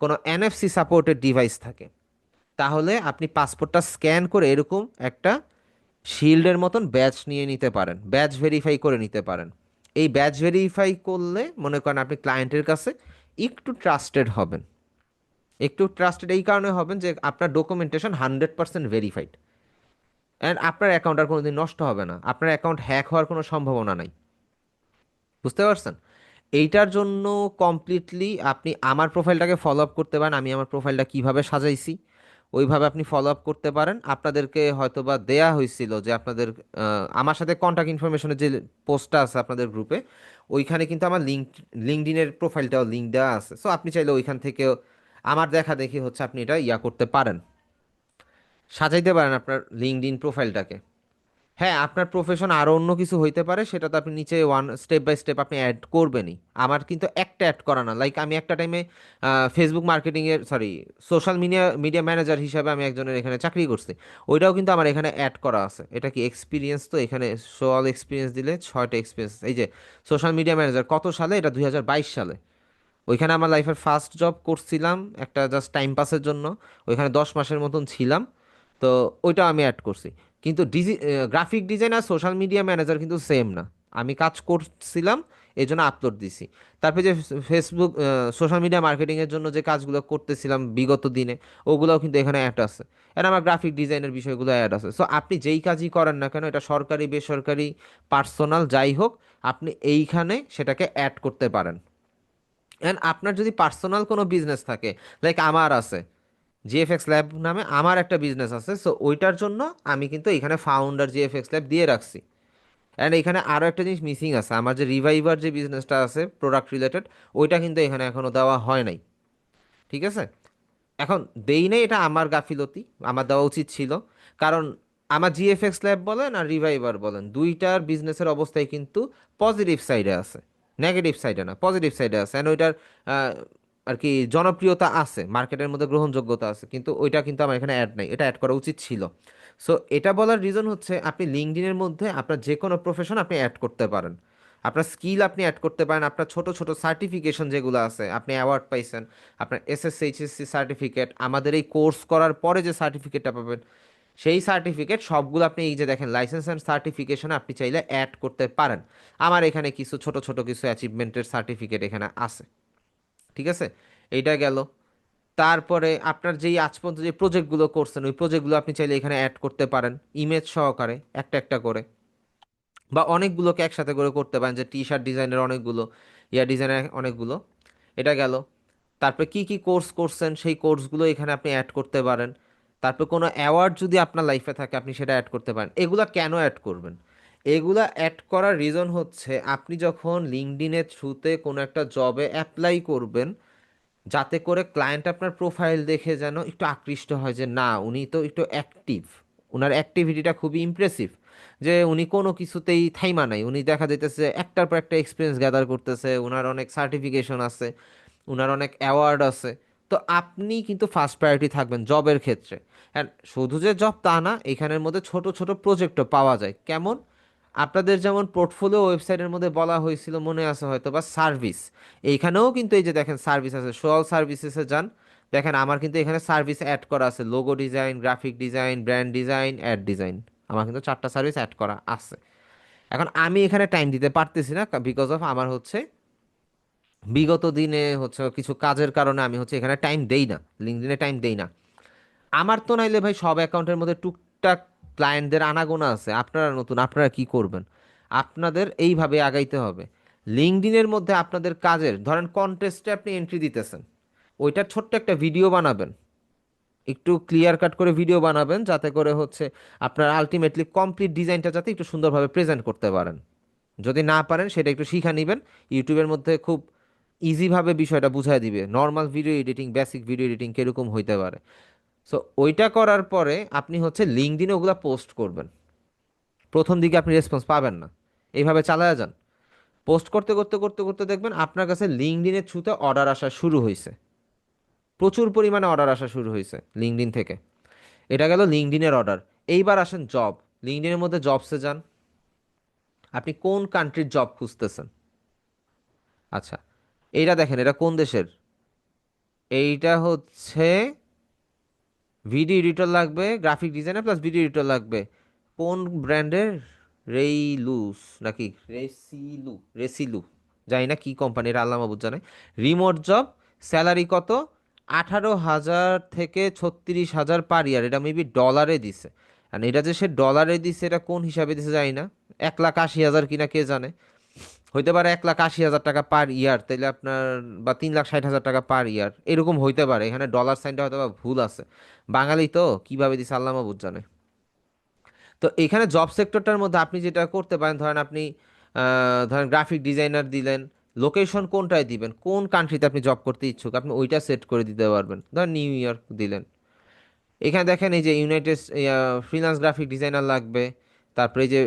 কোনো এনএফসি সাপোর্টেড ডিভাইস থাকে, তাহলে আপনি পাসপোর্টটা স্ক্যান করে এরকম একটা শিল্ডের মতন ব্যাচ নিয়ে নিতে পারেন, ব্যাচ ভেরিফাই করে নিতে পারেন। এই ব্যাচ ভেরিফাই করলে মনে করেন আপনি ক্লায়েন্টের কাছে একটু ট্রাস্টেড হবেন। একটু ট্রাস্টেড এই কারণে হবেন যে আপনার ডকুমেন্টেশন 100% ভেরিফাইড, অ্যান্ড আপনার অ্যাকাউন্ট আর কোনোদিন নষ্ট হবে না, আপনার অ্যাকাউন্ট হ্যাক হওয়ার কোনো সম্ভাবনা নাই। বুঝতে পারছেন? এইটার জন্য কমপ্লিটলি আপনি আমার প্রোফাইলটাকে ফলো আপ করতে পারেন। আমি আমার প্রোফাইলটা কিভাবে সাজাইছি ওইভাবে আপনি ফলো আপ করতে পারেন। আপনাদেরকে হয়তোবা দেয়া হয়েছিল যে আপনাদের আমার সাথে কন্ট্যাক্ট ইনফরমেশনের যে পোস্টটা আছে আপনাদের গ্রুপে, ওইখানে কিন্তু আমার লিঙ্কডইনের প্রোফাইলটাও লিঙ্ক দেওয়া আছে। সো আপনি চাইলে ওইখান থেকেও আমার দেখা দেখি হচ্ছে আপনি এটা ইয়া করতে পারেন, সাজাইতে পারেন আপনার লিঙ্কডইন প্রোফাইলটাকে। হ্যাঁ, আপনার প্রফেশন আরও অন্য কিছু হইতে পারে, সেটা তো আপনি নিচে ওয়ান স্টেপ বাই স্টেপ আপনি অ্যাড করবেনই। আমার কিন্তু একটা অ্যাড করা না, লাইক আমি একটা টাইমে ফেসবুক মার্কেটিংয়ের sorry social media media manager হিসাবে আমি একজনের এখানে চাকরি করছি, ওইটাও কিন্তু আমার এখানে অ্যাড করা আছে। এটা কি এক্সপিরিয়েন্স? তো এখানে শো অল এক্সপিরিয়েন্স দিলে 6টা এক্সপিরিয়েন্স, এই যে সোশ্যাল মিডিয়া ম্যানেজার কত সালে, এটা 2022 সালে। ওইখানে আমার লাইফের ফার্স্ট জব করছিলাম একটা জাস্ট টাইম পাসের জন্য, ওইখানে 10 মাসের মতন ছিলাম। তো ওইটা আমি অ্যাড করছি। কিন্তু গ্রাফিক ডিজাইন আর সোশ্যাল মিডিয়া ম্যানেজার কিন্তু সেম না। আমি কাজ করছিলাম এই জন্য আপলোড দিছি। তারপরে যে ফেসবুক সোশ্যাল মিডিয়া মার্কেটিংয়ের জন্য যে কাজগুলো করতেছিলাম বিগত দিনে, ওগুলোও কিন্তু এখানে অ্যাড আছে। আর আমার গ্রাফিক ডিজাইনের বিষয়গুলো অ্যাড আছে। সো আপনি যেই কাজই করেন না কেন, এটা সরকারি বেসরকারি পার্সোনাল যাই হোক, আপনি এইখানে সেটাকে অ্যাড করতে পারেন। অ্যান্ড আপনার যদি পার্সোনাল কোনো বিজনেস থাকে, লাইক আমার আছে, জিএফএক্স ল্যাব নামে আমার একটা বিজনেস আছে, সো ওইটার জন্য আমি কিন্তু এখানে ফাউন্ডার জিএফএক্স ল্যাব দিয়ে রাখছি। অ্যান্ড এখানে আরও একটা জিনিস মিসিং আছে, আমার যে রিভাইভার যে বিজনেসটা আছে প্রোডাক্ট রিলেটেড, ওইটা কিন্তু এখানে এখনও দেওয়া হয় নাই, ঠিক আছে? এখন দেই নাই, এটা আমার গাফিলতি, আমার দেওয়া উচিত ছিল। কারণ আমার জিএফএক্স ল্যাব বলেন আর রিভাইভার বলেন, দুইটার বিজনেসের অবস্থায় কিন্তু পজিটিভ সাইডে আছে, নেগেটিভ সাইডে না, পজিটিভ সাইডে আছে। অ্যান্ড ওইটার আহ, আর কি জনপ্রিয়তা আছে, মার্কেটের মধ্যে গ্রহণযোগ্যতা আছে, কিন্তু ওইটা কিন্তু আমার এখানে অ্যাড নাই, এটা অ্যাড করা উচিত ছিল। সো এটা বলার রিজন হচ্ছে আপনি লিঙ্কডইনের মধ্যে আপনার যে কোনো প্রফেশন আপনি অ্যাড করতে পারেন, আপনার স্কিল আপনি অ্যাড করতে পারেন, আপনার ছোট ছোট সার্টিফিকেশন যেগুলো আছে, আপনি অ্যাওয়ার্ড পাইছেন, আপনার এসএসসি এইচএসসি সার্টিফিকেট, আমাদের এই কোর্স করার পরে যে সার্টিফিকেটটা পাবেন, সেই সার্টিফিকেট সবগুলো আপনি এই যে দেখেন লাইসেন্স অ্যান্ড সার্টিফিকেশন আপনি চাইলে অ্যাড করতে পারেন। আমার এখানে কিছু ছোট ছোট কিছু অ্যাচিভমেন্টের সার্টিফিকেট এখানে আছে, ঠিক আছে? এইটা গেল। তারপরে আপনার যেই আজ পর্যন্ত যে প্রজেক্টগুলো করছেন, ওই প্রজেক্টগুলো আপনি চাইলে এখানে অ্যাড করতে পারেন ইমেজ সহকারে, একটা একটা করে, বা অনেকগুলোকে একসাথে করে করতে পারেন, যে টি শার্ট ডিজাইনের অনেকগুলো, ইয়ার ডিজাইনের অনেকগুলো। এটা গেল। তারপরে কি কি কোর্স করছেন সেই কোর্সগুলো এখানে আপনি অ্যাড করতে পারেন। তারপর কোনো অ্যাওয়ার্ড যদি আপনার লাইফে থাকে আপনি সেটা অ্যাড করতে পারেন। এগুলা কেন অ্যাড করবেন? এগুলা অ্যাড করার রিজন হচ্ছে আপনি যখন লিঙ্কডইনের থ্রুতে কোনো একটা জবে অ্যাপ্লাই করবেন, যাতে করে ক্লায়েন্ট আপনার প্রোফাইল দেখে যেন একটু আকৃষ্ট হয় যে না, উনি তো একটু অ্যাক্টিভ, ওনার অ্যাক্টিভিটিটা খুবই ইমপ্রেসিভ, যে উনি কোনো কিছুতেই থাইমা নাই, উনি দেখা যাইতেছে একটার পর একটা এক্সপিরিয়েন্স গ্যাদার করতেছে, ওনার অনেক সার্টিফিকেশন আছে, ওনার অনেক অ্যাওয়ার্ড আছে। তো আপনি কিন্তু ফার্স্ট প্রায়োরিটি থাকবেন জবের ক্ষেত্রে। অ্যান্ড শুধু যে জব তা না, এখানের মধ্যে ছোট ছোট প্রজেক্টও পাওয়া যায়। কেমন? আপনাদের যেমন পোর্টফোলিও ওয়েবসাইটের মধ্যে বলা হয়েছিল মনে আছে হয়তো, বা সার্ভিস, এইখানেও কিন্তু এই যে দেখেন সার্ভিস আছে, সোয়াল সার্ভিসেসে যান, দেখেন আমার কিন্তু এখানে সার্ভিস অ্যাড করা আছে, logo design, graphic design, brand design, ad design, আমার কিন্তু 4টা সার্ভিস অ্যাড করা আছে। এখন আমি এখানে টাইম দিতে পারতেছি না বিকজ অফ আমার হচ্ছে বিগত দিনে হচ্ছে কিছু কাজের কারণে আমি হচ্ছে এখানে টাইম দেই না, লিঙ্কডইনে টাইম দেই না। আমার তো নাইলে ভাই সব অ্যাকাউন্টের মধ্যে টুকটাক ক্লায়েন্টদের আনাগোনা আছে, আপনারা নতুন, আপনারা কি করবেন? আপনাদের এইভাবে আগাইতে হবে। লিঙ্কডইনের মধ্যে আপনাদের কাজের ধরেন কন্টেস্টে আপনি এন্ট্রি দিতেছেন, ওইটার ছোট্ট একটা ভিডিও বানাবেন, একটু ক্লিয়ার কাট করে ভিডিও বানাবেন যাতে করে হচ্ছে আপনার আলটিমেটলি কমপ্লিট ডিজাইনটা যাতে একটু সুন্দরভাবে প্রেজেন্ট করতে পারেন। যদি না পারেন সেটা একটু শিখা নেবেন, ইউটিউবের মধ্যে খুব ইজিভাবে বিষয়টা বুঝাই দিবে, normal video editing, basic video editing কিরকম হইতে পারে। সো ওইটা করার পরে আপনি হচ্ছে লিঙ্কডইনে ওগুলা পোস্ট করবেন। প্রথম দিকে আপনি রেসপন্স পাবেন না, এইভাবে চালায়া যান। পোস্ট করতে করতে করতে করতে দেখবেন আপনার কাছে লিঙ্কডইনের থ্রুতে অর্ডার আসা শুরু হয়েছে, প্রচুর পরিমাণে অর্ডার আসা শুরু হয়েছে লিঙ্কডইন থেকে। এটা গেল লিঙ্কডইনের অর্ডার। এইবার আসেন জব। লিঙ্কডইনের মধ্যে জবসে যান, আপনি কোন কান্ট্রির জব খুঁজতেছেন। আচ্ছা, এইটা দেখেন, এটা কোন দেশের? এইটা হচ্ছে ভিডিও এডিটর লাগবে, graphic designer plus video editor লাগবে। কোন ব্র্যান্ডের? রেইলুস নাকি রেসিলু, রেসিলু, জানি না কি কোম্পানির, আল্লাহ মাহবুব জানে। রিমোট জব, স্যালারি কত? 18,000 থেকে 36,000 পার ইয়ার। এটা মেবি ডলারে দিছে, আর এটা যে সে ডলারে দিছে এটা কোন হিসাবে দিছে জানি না, 1,80,000 কিনা কে জানে। হইতে পারে 1,80,000 টাকা পার ইয়ার, তাইলে আপনার বা 3,60,000 টাকা পার ইয়ার এরকম হইতে পারে। এখানে ডলার সাইনটা হয়তো বা ভুল আছে, বাঙালি তো কিভাবে দিছে আল্লাহ মাহবুব জানে। তো এখানে জব সেক্টরটার মধ্যে আপনি যেটা করতে পারেন, ধরেন আপনি ধরেন গ্রাফিক ডিজাইনার দিলেন, লোকেশন কোনটায় দিবেন, কোন কান্ট্রিতে আপনি জব করতে ইচ্ছুক আপনি ওইটা সেট করে দিতে পারবেন। ধরেন নিউ ইয়র্ক দিলেন। এখানে দেখেন এই যে ইউনাইটেড ফ্রিল্যান্স গ্রাফিক ডিজাইনার লাগবে, তারপরে এই যে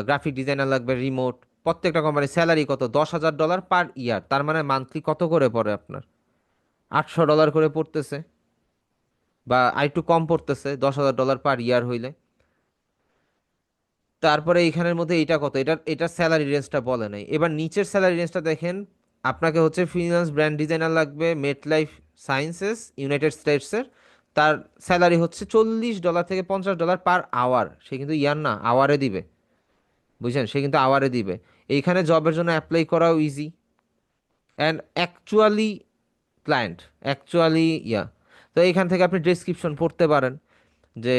গ্রাফিক ডিজাইনার লাগবে রিমোট। প্রত্যেকটা কোম্পানির স্যালারি কত? $10,000 পার ইয়ার, তার মানে মান্থলি কত করে পড়ে আপনার? $800 করে পড়তেছে, বা আরেকটু কম পড়তেছে $10,000 পার ইয়ার হইলে। তারপরে এইখানের মধ্যে এইটা কত, এটার স্যালারি রেঞ্জটা বলে নাই। এবার নিচের স্যালারি রেঞ্জটা দেখেন, আপনাকে হচ্ছে ফ্রিল্যান্স ব্র্যান্ড ডিজাইনার লাগবে মেট লাইফ সায়েন্সেস ইউনাইটেড স্টেটসের। তার স্যালারি হচ্ছে $40 থেকে $50 পার আওয়ার। সে কিন্তু ইয়ার না, আওয়ারে দিবে, বুঝছেন? সে কিন্তু আওয়ারে দিবে। এইখানে জবের জন্য অ্যাপ্লাই করাও easy and actually client, actually তো এইখান থেকে আপনি ডেসক্রিপশন পড়তে পারেন যে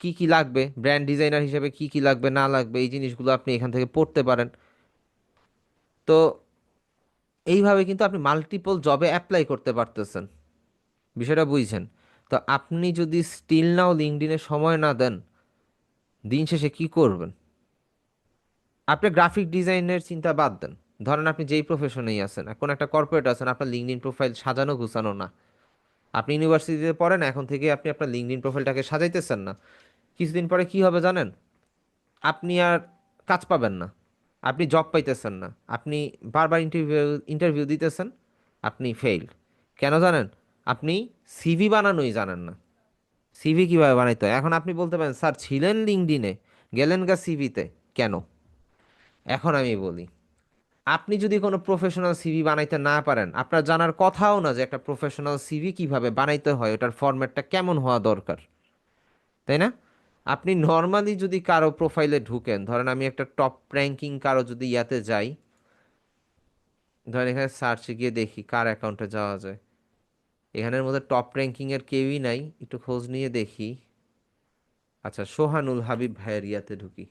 কি কি লাগবে, ব্র্যান্ড ডিজাইনার হিসেবে কি কি লাগবে না লাগবে, এই জিনিসগুলো আপনি এখান থেকে পড়তে পারেন। তো এইভাবে কিন্তু আপনি মাল্টিপল জবে অ্যাপ্লাই করতে পারতেছেন, বিষয়টা বুঝছেন? তো আপনি যদি স্টিল নাও লিঙ্কডইনে সময় না দেন, দিন শেষে কি করবেন? আপনি গ্রাফিক ডিজাইনের চিন্তা বাদ দেন, ধরেন আপনি যেই প্রফেশনেই আছেন, কোন একটা কর্পোরেট আছেন, আপনার লিঙ্কডইন প্রোফাইল সাজানো গুছানো না। আপনি ইউনিভার্সিটিতে পড়েন, এখন থেকে আপনি আপনার লিঙ্কডইন প্রোফাইলটাকে সাজাইতেছেন না, কিছুদিন পরে কি হবে জানেন? আপনি আর কাজ পাবেন না, আপনি জব পাইতেছেন না, আপনি বারবার ইন্টারভিউ ইন্টারভিউ দিতেছেন, আপনি ফেইল। কেন জানেন? আপনি সিভি বানানোই জানেন না। সিভি কিভাবে বানাইতে হয়? এখন আপনি বলতে পারেন স্যার ছিলেন লিঙ্কডইনে, গেলেন গা সিভিতে কেন? এখন আমি বলি, আপনি যদি কোনো প্রফেশনাল সিভি বানাইতে না পারেন, আপনার জানার কথাও না যে একটা প্রফেশনাল সিভি কিভাবে বানাইতে হয়, ওটার ফরম্যাটটা কেমন হওয়া দরকার, তাই না? আপনি নর্মালি যদি কারো প্রোফাইলে ঢুকেন, ধরেন আমি একটা টপ র্যাঙ্কিং কারো যদি ইয়াতে যাই, ধরেন এখানে সার্চে গিয়ে দেখি কার অ্যাকাউন্টে যাওয়া যায়। এখানের মধ্যে টপ র্যাঙ্কিং এর কেউই নাই, একটু খোঁজ নিয়ে দেখি। আচ্ছা, সোহানুল হাবিব ভাইয়ের ইয়াতে ঢুকি।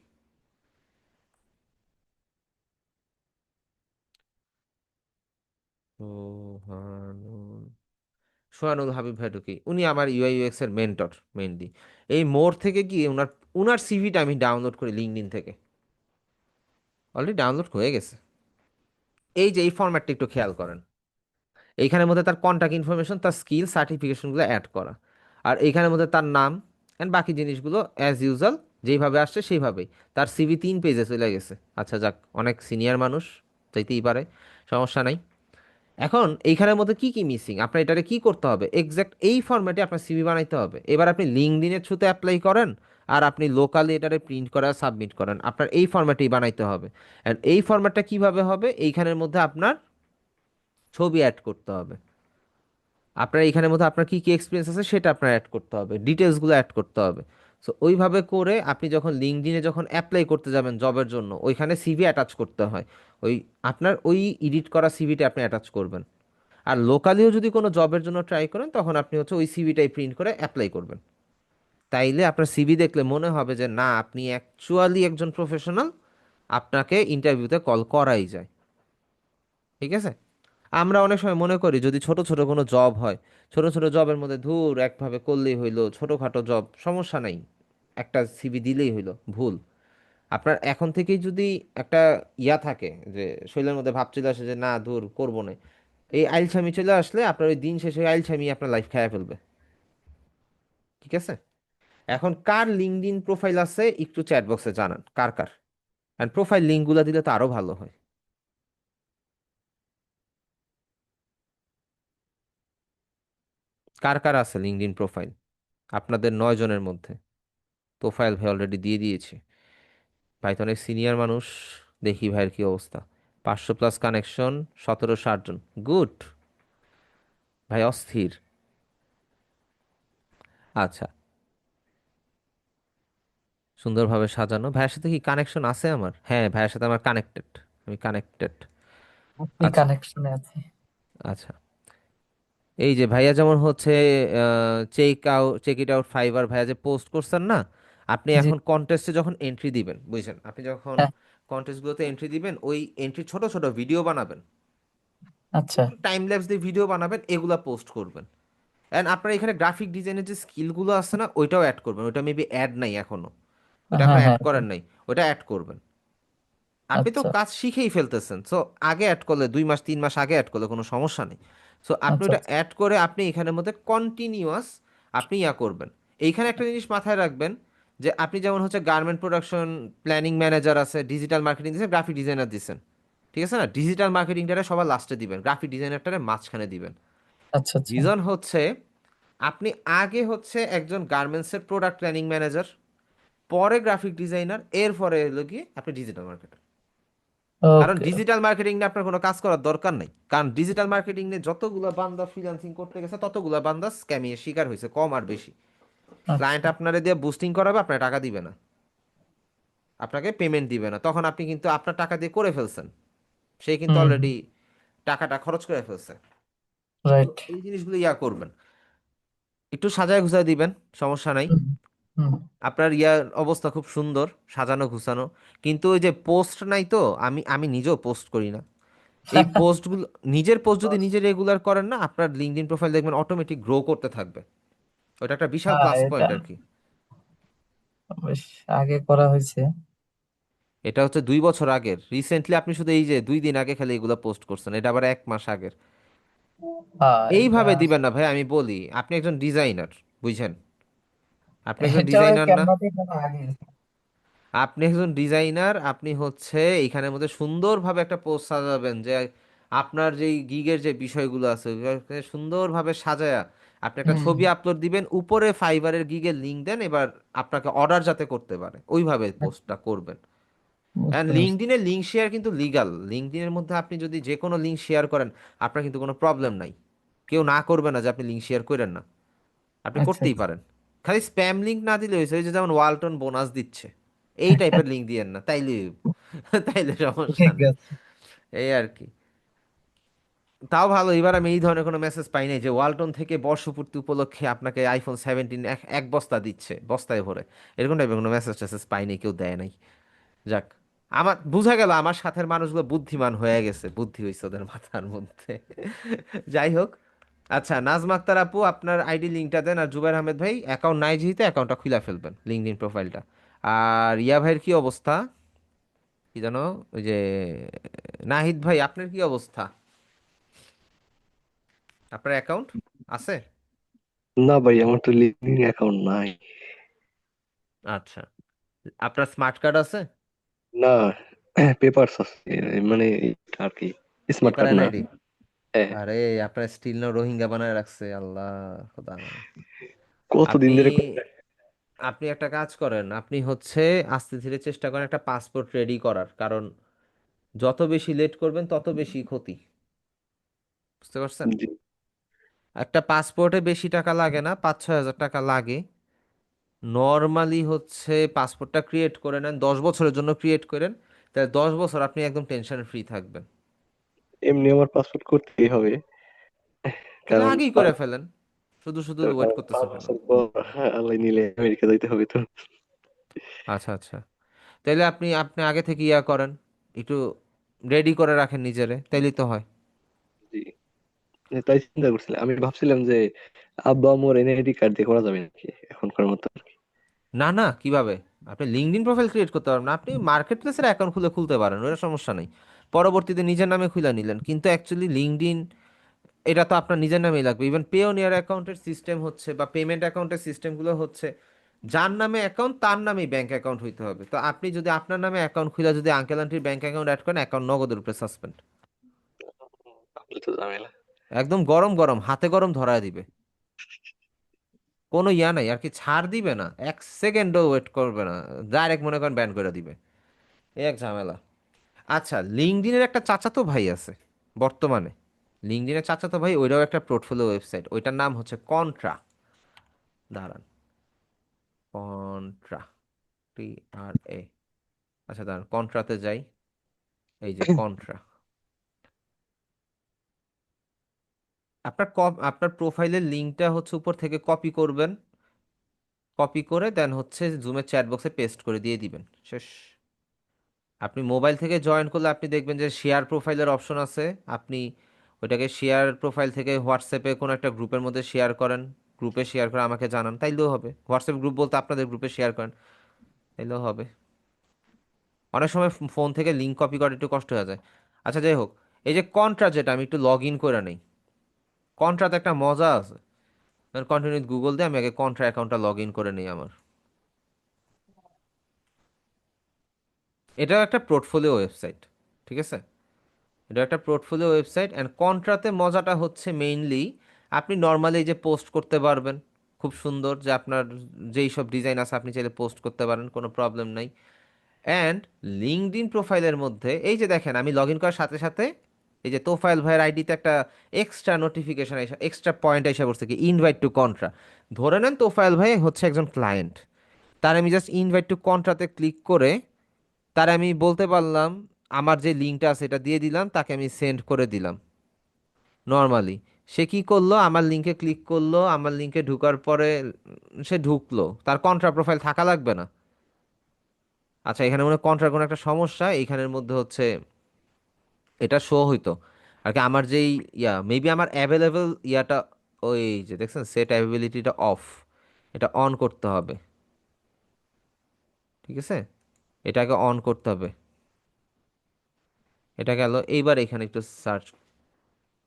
সোহানুল সোহানুল হাবিব ভাই ঢুকি, উনি আমার ইউআই ইউএক্স এর মেন্টর মেইনলি। এই মোড় থেকে গিয়ে উনার উনার সিভিটা আমি ডাউনলোড করি লিঙ্কডইন থেকে, অলরেডি ডাউনলোড হয়ে গেছে। এই যে এই ফরম্যাটটা একটু খেয়াল করেন, এইখানের মধ্যে তার কন্ট্যাক্ট ইনফরমেশন, তার স্কিল সার্টিফিকেশনগুলো অ্যাড করা, আর এইখানের মধ্যে তার নাম অ্যান্ড বাকি জিনিসগুলো অ্যাজ ইউজুয়াল যেইভাবে আসছে সেইভাবেই। তার সিভি 3 পেজে চলে গেছে। আচ্ছা যাক, অনেক সিনিয়র মানুষ, চাইতেই পারে, সমস্যা নাই। এখন এইখানের মধ্যে কি কি মিসিং, আপনার এটারে কি করতে হবে, এক্সাক্ট এই ফরম্যাটে আপনার সিভি বানাইতে হবে। এবার আপনি লিঙ্কডইনের থ্রুতে অ্যাপ্লাই করেন, আর আপনি লোকালি এটারে প্রিন্ট করা সাবমিট করেন, আপনার এই ফরম্যাটেই বানাইতে হবে। অ্যান্ড এই ফরম্যাটটা কিভাবে হবে, এইখানের মধ্যে আপনার ছবি অ্যাড করতে হবে, আপনার এইখানের মধ্যে আপনার কি কি এক্সপিরিয়েন্স আছে সেটা আপনার অ্যাড করতে হবে, ডিটেলসগুলো অ্যাড করতে হবে। সো ওইভাবে করে আপনি যখন লিঙ্কডইনে যখন অ্যাপ্লাই করতে যাবেন জবের জন্য, ওইখানে সিভি অ্যাটাচ করতে হয়। ওই আপনার ওই এডিট করা সিভিটা আপনি অ্যাটাচ করবেন। আর লোকালিও যদি কোনো জবের জন্য ট্রাই করেন, তখন আপনি হচ্ছে ওই সিভিটাই প্রিন্ট করে অ্যাপ্লাই করবেন। তাইলে আপনার সিভি দেখলে মনে হবে যে না, আপনি অ্যাকচুয়ালি একজন প্রফেশনাল, আপনাকে ইন্টারভিউতে কল করাই যায়। ঠিক আছে? আমরা অনেক সময় মনে করি যদি ছোট ছোট কোনো জব হয়, ছোট ছোট জবের মধ্যে ধুর একভাবে করলেই হইলো, ছোটখাটো জব সমস্যা নাই, একটা সিভি দিলেই হইলো। ভুল। আপনার এখন থেকেই যদি একটা ইয়া থাকে, যে শরীরের মধ্যে ভাব চলে আসে যে না ধুর করবো না, এই আইলছামি চলে আসলে আপনার ওই দিন শেষে ওই আইলছামি আপনার লাইফ খেয়ে ফেলবে। ঠিক আছে? এখন কার লিঙ্কডইন প্রোফাইল আছে একটু চ্যাট বক্সে জানান, কার কার। আর প্রোফাইল লিঙ্কগুলো দিলে তো আরো ভালো হয়। কার কার আছে লিঙ্কডইন প্রোফাইল আপনাদের 9 জনের মধ্যে? প্রোফাইল ভাই অলরেডি দিয়ে দিয়েছে। ভাই তো অনেক সিনিয়র মানুষ। দেখি ভাইয়ের কি অবস্থা। 500+ কানেকশন, 1760 জন। গুড। ভাই অস্থির। আচ্ছা, সুন্দরভাবে সাজানো। ভাইয়ের সাথে কি কানেকশন আছে আমার? হ্যাঁ, ভাইয়ের সাথে আমার কানেক্টেড। আমি কানেক্টেড। আপনি আচ্ছা। কানেকশনে আছে। আচ্ছা, এই যে ভাইয়া যেমন হচ্ছে চেক ইট আউট ফাইবার ভাইয়া যে পোস্ট করছেন না, আপনি জি। এখন কন্টেস্টে যখন এন্ট্রি দিবেন, বুঝছেন, আপনি যখন হ্যাঁ। কন্টেস্টগুলোতে এন্ট্রি দিবেন, ওই এন্ট্রি ছোট ছোট ভিডিও বানাবেন, আচ্ছা। একটু টাইম ল্যাপস দিয়ে ভিডিও বানাবেন, এগুলা পোস্ট করবেন। অ্যান্ড আপনার এখানে গ্রাফিক ডিজাইনের যে স্কিলগুলো আছে না, ওইটাও অ্যাড করবেন। ওইটা মেবি অ্যাড নাই এখনো, ওইটা হ্যাঁ এখন অ্যাড হ্যাঁ। করেন নাই, ওইটা অ্যাড করবেন। আপনি তো আচ্ছা কাজ শিখেই ফেলতেছেন, সো আগে অ্যাড করলে 2 মাস 3 মাস আগে অ্যাড করলে কোনো সমস্যা নেই। সো আপনি আচ্ছা ওটা আচ্ছা। অ্যাড করে আপনি এখানের মধ্যে কন্টিনিউয়াস আপনি ইয়া করবেন। এইখানে একটা জিনিস মাথায় রাখবেন, যে আপনি যেমন হচ্ছে গার্মেন্ট প্রোডাকশন প্ল্যানিং ম্যানেজার আছে, ডিজিটাল মার্কেটিং দিচ্ছেন, গ্রাফিক ডিজাইনার দিচ্ছেন, ঠিক আছে না? ডিজিটাল মার্কেটিংটারে সবার লাস্টে দিবেন, গ্রাফিক ডিজাইনারটারে মাঝখানে দিবেন। আচ্ছা আচ্ছা। রিজন হচ্ছে আপনি আগে হচ্ছে একজন গার্মেন্টসের প্রোডাক্ট প্ল্যানিং ম্যানেজার, পরে গ্রাফিক ডিজাইনার, এরপরে হলো কি আপনি ডিজিটাল মার্কেটার। কারণ ওকে। ডিজিটাল মার্কেটিং নিয়ে আপনার কোনো কাজ করার দরকার নেই, কারণ ডিজিটাল মার্কেটিং নিয়ে যতগুলো বান্দা ফ্রিল্যান্সিং করতে গেছে ততগুলো বান্দা স্ক্যামিংয়ের শিকার হয়েছে, কম আর বেশি। ক্লায়েন্ট আচ্ছা আপনারে দিয়ে বুস্টিং করাবে, আপনার টাকা দিবে না, আপনাকে পেমেন্ট দিবে না, তখন আপনি কিন্তু আপনার টাকা দিয়ে করে ফেলছেন, সে কিন্তু হুম। অলরেডি টাকাটা খরচ করে ফেলছে। তো রাইট। এই জিনিসগুলো ইয়া করবেন, একটু সাজায় গুছায় দিবেন, সমস্যা নাই। হুম হুম। আপনার ইয়ার অবস্থা খুব সুন্দর, সাজানো গুছানো। কিন্তু ওই যে পোস্ট নাই তো, আমি আমি নিজেও পোস্ট করি না। এই পোস্টগুলো, নিজের পোস্ট যদি নিজে রেগুলার করেন না, আপনার লিঙ্কডইন প্রোফাইল দেখবেন অটোমেটিক গ্রো করতে থাকবে। ওটা একটা বিশাল হ্যাঁ প্লাস এটা পয়েন্ট আর কি। বেশ আগে করা হয়েছে। এটা হচ্ছে 2 বছর আগের, রিসেন্টলি আপনি শুধু এই যে 2 দিন আগে খালি এগুলো পোস্ট করছেন, এটা আবার 1 মাস আগের। হ্যাঁ এটা। এইভাবে দিবেন না ভাই, আমি বলি আপনি একজন ডিজাইনার, বুঝছেন, আপনি একজন এটা ওই ডিজাইনার না? ক্যানভাতে করা আগে। আপনি একজন ডিজাইনার, আপনি হচ্ছে এইখানের মধ্যে সুন্দরভাবে একটা পোস্ট সাজাবেন, যে আপনার যেই গিগের যে বিষয়গুলো আছে ওইগুলোকে সুন্দরভাবে সাজায়া আপনি একটা হুম। ছবি আপলোড দিবেন, উপরে ফাইবারের গিগের লিঙ্ক দেন, এবার আপনাকে অর্ডার যাতে করতে পারে ওইভাবে পোস্টটা করবেন। অ্যান্ড বুঝতে পারছি। লিঙ্কডইনে লিঙ্ক শেয়ার কিন্তু লিগাল। লিঙ্কডইনের মধ্যে আপনি যদি যে কোনো লিঙ্ক শেয়ার করেন, আপনার কিন্তু কোনো প্রবলেম নাই। কেউ না করবে না যে আপনি লিঙ্ক শেয়ার করেন না, আপনি আচ্ছা করতেই আচ্ছা। পারেন। খালি স্প্যাম লিঙ্ক না দিলে হয়েছে, ওই যে যেমন ওয়ালটন বোনাস দিচ্ছে, এই টাইপের লিঙ্ক দিয়েন না, তাইলে তাইলে সমস্যা ঠিক নেই। আছে। এই আর কি। তাও ভালো, এবার আমি এই ধরনের কোনো মেসেজ পাই নাই যে ওয়ালটন থেকে বর্ষপূর্তি উপলক্ষে আপনাকে iPhone 17 এক বস্তা দিচ্ছে বস্তায় ভরে, এরকম টাইপের কোনো মেসেজ টেসেজ পাই নাই, কেউ দেয় নাই। যাক, আমার বোঝা গেল আমার সাথের মানুষগুলো বুদ্ধিমান হয়ে গেছে, বুদ্ধি হয়েছে ওদের মাথার মধ্যে। যাই হোক। আচ্ছা, নাজমা আক্তার আপু, আপনার আইডি লিঙ্কটা দেন। আর জুবাইর আহমেদ ভাই, অ্যাকাউন্ট নাই যেহেতু অ্যাকাউন্টটা খুলে ফেলবেন, লিঙ্কডইন প্রোফাইলটা। আর ইয়া ভাইয়ের কি অবস্থা, কি জানো, ওই যে নাহিদ ভাই, আপনার কি অবস্থা? আপনার অ্যাকাউন্ট আছে? না ভাই, আমার তো লিঙ্কডইন অ্যাকাউন্ট নাই। আচ্ছা, আপনার স্মার্ট কার্ড আছে? না, পেপারস আছে, মানে এটা আর কি, স্মার্ট পেপার কার্ড না। এনআইডি? হ্যাঁ। আরে, আপনার স্টিল না রোহিঙ্গা বানায় রাখছে, আল্লাহ খোদা। কতদিন আপনি ধরে আপনি একটা কাজ করেন, আপনি হচ্ছে আস্তে ধীরে চেষ্টা করেন একটা পাসপোর্ট রেডি করার, কারণ যত বেশি লেট করবেন তত বেশি ক্ষতি। বুঝতে পারছেন? জি। একটা পাসপোর্টে বেশি টাকা লাগে না, 5-6 হাজার টাকা লাগে। নর্মালি হচ্ছে পাসপোর্টটা ক্রিয়েট করে নেন, 10 বছরের জন্য ক্রিয়েট করেন, তাহলে 10 বছর আপনি একদম টেনশন ফ্রি থাকবেন। এমনি আমার পাসপোর্ট করতেই হবে, তাহলে কারণ আগেই করে ফেলেন, শুধু শুধু ওয়েট কারণ করতেছেন 5 কেন? বছর পর আল্লাহ নিলে আমেরিকা যাইতে হবে তো। আচ্ছা আচ্ছা, তাইলে আপনি আপনি আগে থেকে ইয়া করেন, একটু রেডি করে রাখেন নিজেরে, তাইলেই তো হয়। জি, তাই চিন্তা করছিলাম, আমি ভাবছিলাম যে আব্বা আম্মুর এনআইডি কার্ড দিয়ে করা যাবে নাকি এখনকার মতো আর কি। না না, কিভাবে? আপনি লিঙ্কডইন প্রোফাইল ক্রিয়েট করতে পারবেন না, আপনি মার্কেট প্লেসের অ্যাকাউন্ট খুলতে পারেন, ওটা সমস্যা নেই। পরবর্তীতে নিজের নামে খুলে নিলেন, কিন্তু অ্যাকচুয়ালি লিঙ্কডইন এটা তো আপনার নিজের নামেই লাগবে। ইভেন পেওনিয়ার অ্যাকাউন্টের সিস্টেম হচ্ছে বা পেমেন্ট অ্যাকাউন্টের সিস্টেমগুলো হচ্ছে, যার নামে অ্যাকাউন্ট তার নামেই ব্যাংক অ্যাকাউন্ট হইতে হবে। তো আপনি যদি আপনার নামে অ্যাকাউন্ট খুলে যদি আঙ্কেল আন্টির ব্যাংক অ্যাকাউন্ট অ্যাড করেন, অ্যাকাউন্ট নগদের উপরে সাসপেন্ড। তাহলে তো ঝামেলা। একদম গরম গরম হাতে গরম ধরায় দিবে, কোনো ইয়া নাই আর কি, ছাড় দিবে না, 1 সেকেন্ডও ওয়েট করবে না, ডাইরেক্ট মনে করেন ব্যান করে দিবে। এই এক ঝামেলা। আচ্ছা, লিঙ্কডইনের একটা চাচাতো ভাই আছে বর্তমানে, লিঙ্কডইনের চাচাতো ভাই, ওইটাও একটা পোর্টফোলিও ওয়েবসাইট, ওইটার নাম হচ্ছে কন্ট্রা। দাঁড়ান, কন্ট্রা, TRA। আচ্ছা দাঁড়ান, কন্ট্রাতে যাই, এই যে কন্ট্রা। আপনার প্রোফাইলের লিঙ্কটা হচ্ছে উপর থেকে কপি করবেন, কপি করে দেন হচ্ছে জুমের চ্যাট বক্সে পেস্ট করে দিয়ে দিবেন, শেষ। আপনি মোবাইল থেকে জয়েন করলে আপনি দেখবেন যে শেয়ার প্রোফাইলের অপশন আছে, আপনি ওইটাকে শেয়ার প্রোফাইল থেকে হোয়াটসঅ্যাপে কোনো একটা গ্রুপের মধ্যে শেয়ার করেন, গ্রুপে শেয়ার করে আমাকে জানান, তাইলেও হবে। হোয়াটসঅ্যাপ গ্রুপ বলতে আপনাদের গ্রুপে শেয়ার করেন, তাইলেও হবে। অনেক সময় ফোন থেকে লিঙ্ক কপি করা একটু কষ্ট হয়ে যায়। আচ্ছা যাই হোক, এই যে কন্ট্রা, যেটা আমি একটু লগ ইন করে নেই, কন্ট্রাতে একটা মজা আছে। কন্টিনিউ গুগল দিয়ে আমি আগে কন্ট্রা অ্যাকাউন্টটা লগ ইন করে নিই আমার। এটাও একটা পোর্টফোলিও ওয়েবসাইট, ঠিক আছে? এটা একটা পোর্টফোলিও ওয়েবসাইট। অ্যান্ড কন্ট্রাতে মজাটা হচ্ছে মেইনলি আপনি নর্মালি যে পোস্ট করতে পারবেন, খুব সুন্দর, যে আপনার যেই সব ডিজাইন আছে আপনি চাইলে পোস্ট করতে পারেন, কোনো প্রবলেম নাই। অ্যান্ড লিঙ্কডইন প্রোফাইলের মধ্যে এই যে দেখেন, আমি লগ ইন করার সাথে সাথে এই যে তোফায়েল ভাইয়ের আইডিতে একটা এক্সট্রা নোটিফিকেশন এসে, এক্সট্রা পয়েন্ট এসে পড়ছে কি, ইনভাইট টু কন্ট্রা। ধরে নেন তোফায়েল ভাই হচ্ছে একজন ক্লায়েন্ট, তার আমি জাস্ট ইনভাইট টু কন্ট্রাতে ক্লিক করে তার আমি বলতে পারলাম, আমার যে লিঙ্কটা আছে এটা দিয়ে দিলাম, তাকে আমি সেন্ড করে দিলাম নর্মালি। সে কি করলো, আমার লিঙ্কে ক্লিক করলো, আমার লিঙ্কে ঢুকার পরে সে ঢুকলো, তার কন্ট্রা প্রোফাইল থাকা লাগবে না। আচ্ছা, এখানে মনে হয় কন্ট্রার কোনো একটা সমস্যা, এইখানের মধ্যে হচ্ছে এটা শো হইতো আর কি, আমার যেই মেবি আমার অ্যাভেলেবল ইয়াটা, ওই যে দেখছেন সেট অ্যাভেলেবিলিটিটা অফ, এটা অন করতে হবে, ঠিক আছে? এটাকে অন করতে হবে। এটা গেল, এইবার এখানে একটু সার্চ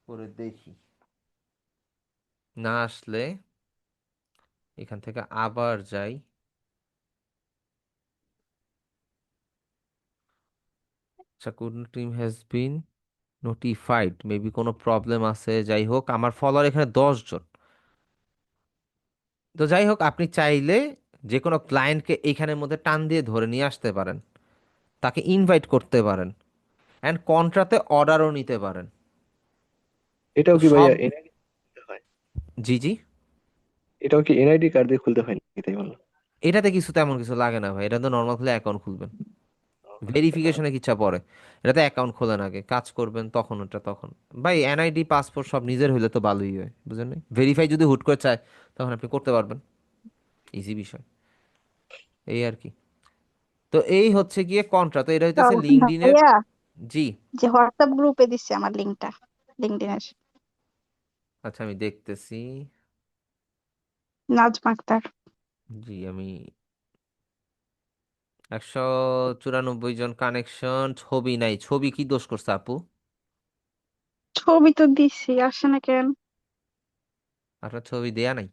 করে দেখি, না আসলে এখান থেকে আবার যাই। আচ্ছা, কোন team has been notified, maybe কোনো প্রবলেম আছে, যাই হোক আমার ফলোয়ার এখানে 10 জন। তো যাই হোক, আপনি চাইলে যে কোনো ক্লায়েন্টকে এইখানের মধ্যে টান দিয়ে ধরে নিয়ে আসতে পারেন, তাকে ইনভাইট করতে পারেন, অ্যান্ড কন্ট্রাতে অর্ডারও নিতে পারেন। তো এটাও কি সব, ভাইয়া এনআইডি হয়? জি জি, এটাও কি এনআইডি কার্ড দিয়ে খুলতে হয় নাকি, তাই বললাম। এটাতে কিছু তেমন কিছু লাগে না ভাই, এটা তো নর্মাল খুলে অ্যাকাউন্ট খুলবেন, আচ্ছা, ভেরিফিকেশনে কিচ্ছা পড়ে, এটাতে অ্যাকাউন্ট খোলেন আগে, কাজ করবেন তখন ওটা তখন। ভাই এনআইডি পাসপোর্ট সব নিজের হইলে তো ভালোই হয়, বুঝলেন? ভেরিফাই যদি হুট করে চায় তখন আপনি করতে পারবেন, ইজি বিষয়, এই আর কি। তো এই হচ্ছে গিয়ে কন্ট্রা, তো এটা তো হইতেছে লিঙ্কডইনের। ভাইয়া, জি, যে হোয়াটসঅ্যাপ গ্রুপে দিচ্ছে আমার লিঙ্কটা, লিঙ্কডইনের, আচ্ছা আমি দেখতেছি। নাজমা আক্তার। জি, আমি 194 জন কানেকশন, ছবি নাই, ছবি কি দোষ করছে আপু? ছবি তো দিছি, আসে না কেন? আপনার ছবি দেয়া নাই?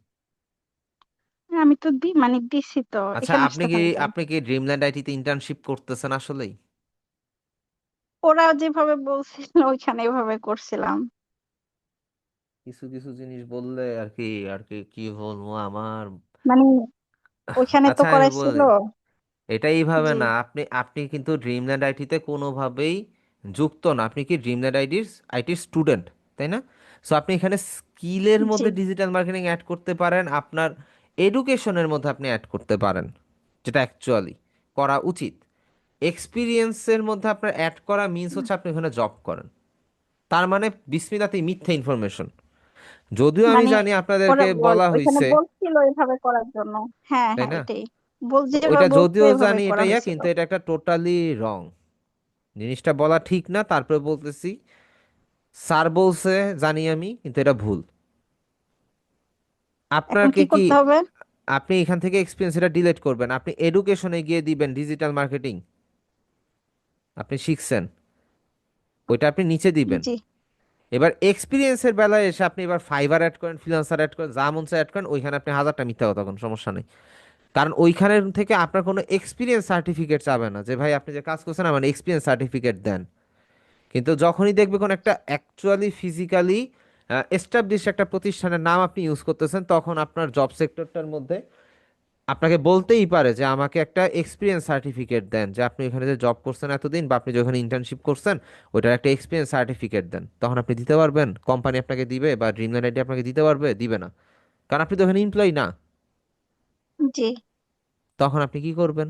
আমি তো মানে দিছি তো, আচ্ছা, এখানে আপনি কি আসতেছে না কেন? আপনি কি ড্রিমল্যান্ড আইটিতে ইন্টার্নশিপ করতেছেন আসলেই? ওরা যেভাবে বলছিল ওইখানে এভাবে করছিলাম। কিছু কিছু জিনিস বললে আর কি, আর কি কি বলবো আমার। মানে ওইখানে তো আচ্ছা আমি করাইছিল। বলি, এটা এইভাবে জি না, আপনি আপনি কিন্তু ড্রিমল্যান্ড আইটিতে কোনোভাবেই যুক্ত না, আপনি কি ড্রিমল্যান্ড আইটির স্টুডেন্ট, তাই না? সো আপনি এখানে স্কিলের জি মধ্যে ডিজিটাল মার্কেটিং অ্যাড করতে পারেন, আপনার এডুকেশনের মধ্যে আপনি অ্যাড করতে পারেন, যেটা অ্যাকচুয়ালি করা উচিত। এক্সপিরিয়েন্সের মধ্যে আপনার অ্যাড করা মিন্স হচ্ছে আপনি ওখানে জব করেন, তার মানে বিসমিল্লাতে মিথ্যা ইনফরমেশন। যদিও আমি মানে জানি ওরা আপনাদেরকে বলা ওইখানে হয়েছে, বলছিল এভাবে করার জন্য। হ্যাঁ তাই হ্যাঁ, না? এটাই যেভাবে ওইটা বলছিল যদিও এভাবে জানি করা এটা ইয়া, হয়েছিল। কিন্তু এটা একটা টোটালি রং জিনিসটা বলা ঠিক না, তারপরে বলতেছি স্যার বলছে জানি আমি, কিন্তু এটা ভুল। এখন আপনাকে কি কি, করতে হবে? আপনি এখান থেকে এক্সপিরিয়েন্স এটা ডিলিট করবেন, আপনি এডুকেশনে গিয়ে দিবেন ডিজিটাল মার্কেটিং, আপনি শিখছেন, ওইটা আপনি নিচে দিবেন। জি। এবার এক্সপিরিয়েন্সের বেলায় এসে আপনি এবার ফাইবার অ্যাড করেন, ফ্রিল্যান্সার অ্যাড করেন, যা মন চায় অ্যাড করেন, ওইখানে আপনি হাজারটা মিথ্যা কথা কোন সমস্যা নেই। কারণ ওইখানের থেকে আপনার কোনো এক্সপিরিয়েন্স সার্টিফিকেট চাবে না যে ভাই আপনি যে কাজ করছেন আমার এক্সপিরিয়েন্স সার্টিফিকেট দেন। কিন্তু যখনই দেখবে কোনো একটা অ্যাকচুয়ালি ফিজিক্যালি এস্টাবলিশ একটা প্রতিষ্ঠানের নাম আপনি ইউজ করতেছেন, তখন আপনার জব সেক্টরটার মধ্যে আপনাকে বলতেই পারে যে আমাকে একটা এক্সপিরিয়েন্স সার্টিফিকেট দেন, যে আপনি এখানে যে জব করছেন এতদিন বা আপনি যেখানে ইন্টার্নশিপ করছেন ওইটার একটা এক্সপিরিয়েন্স সার্টিফিকেট দেন। তখন আপনি দিতে পারবেন, কোম্পানি আপনাকে দিবে বা ড্রিমল্যান্ড আইডি আপনাকে দিতে পারবে? দিবে না, কারণ আপনি তো এখানে এমপ্লয়ি না। জি। তখন আপনি কি করবেন?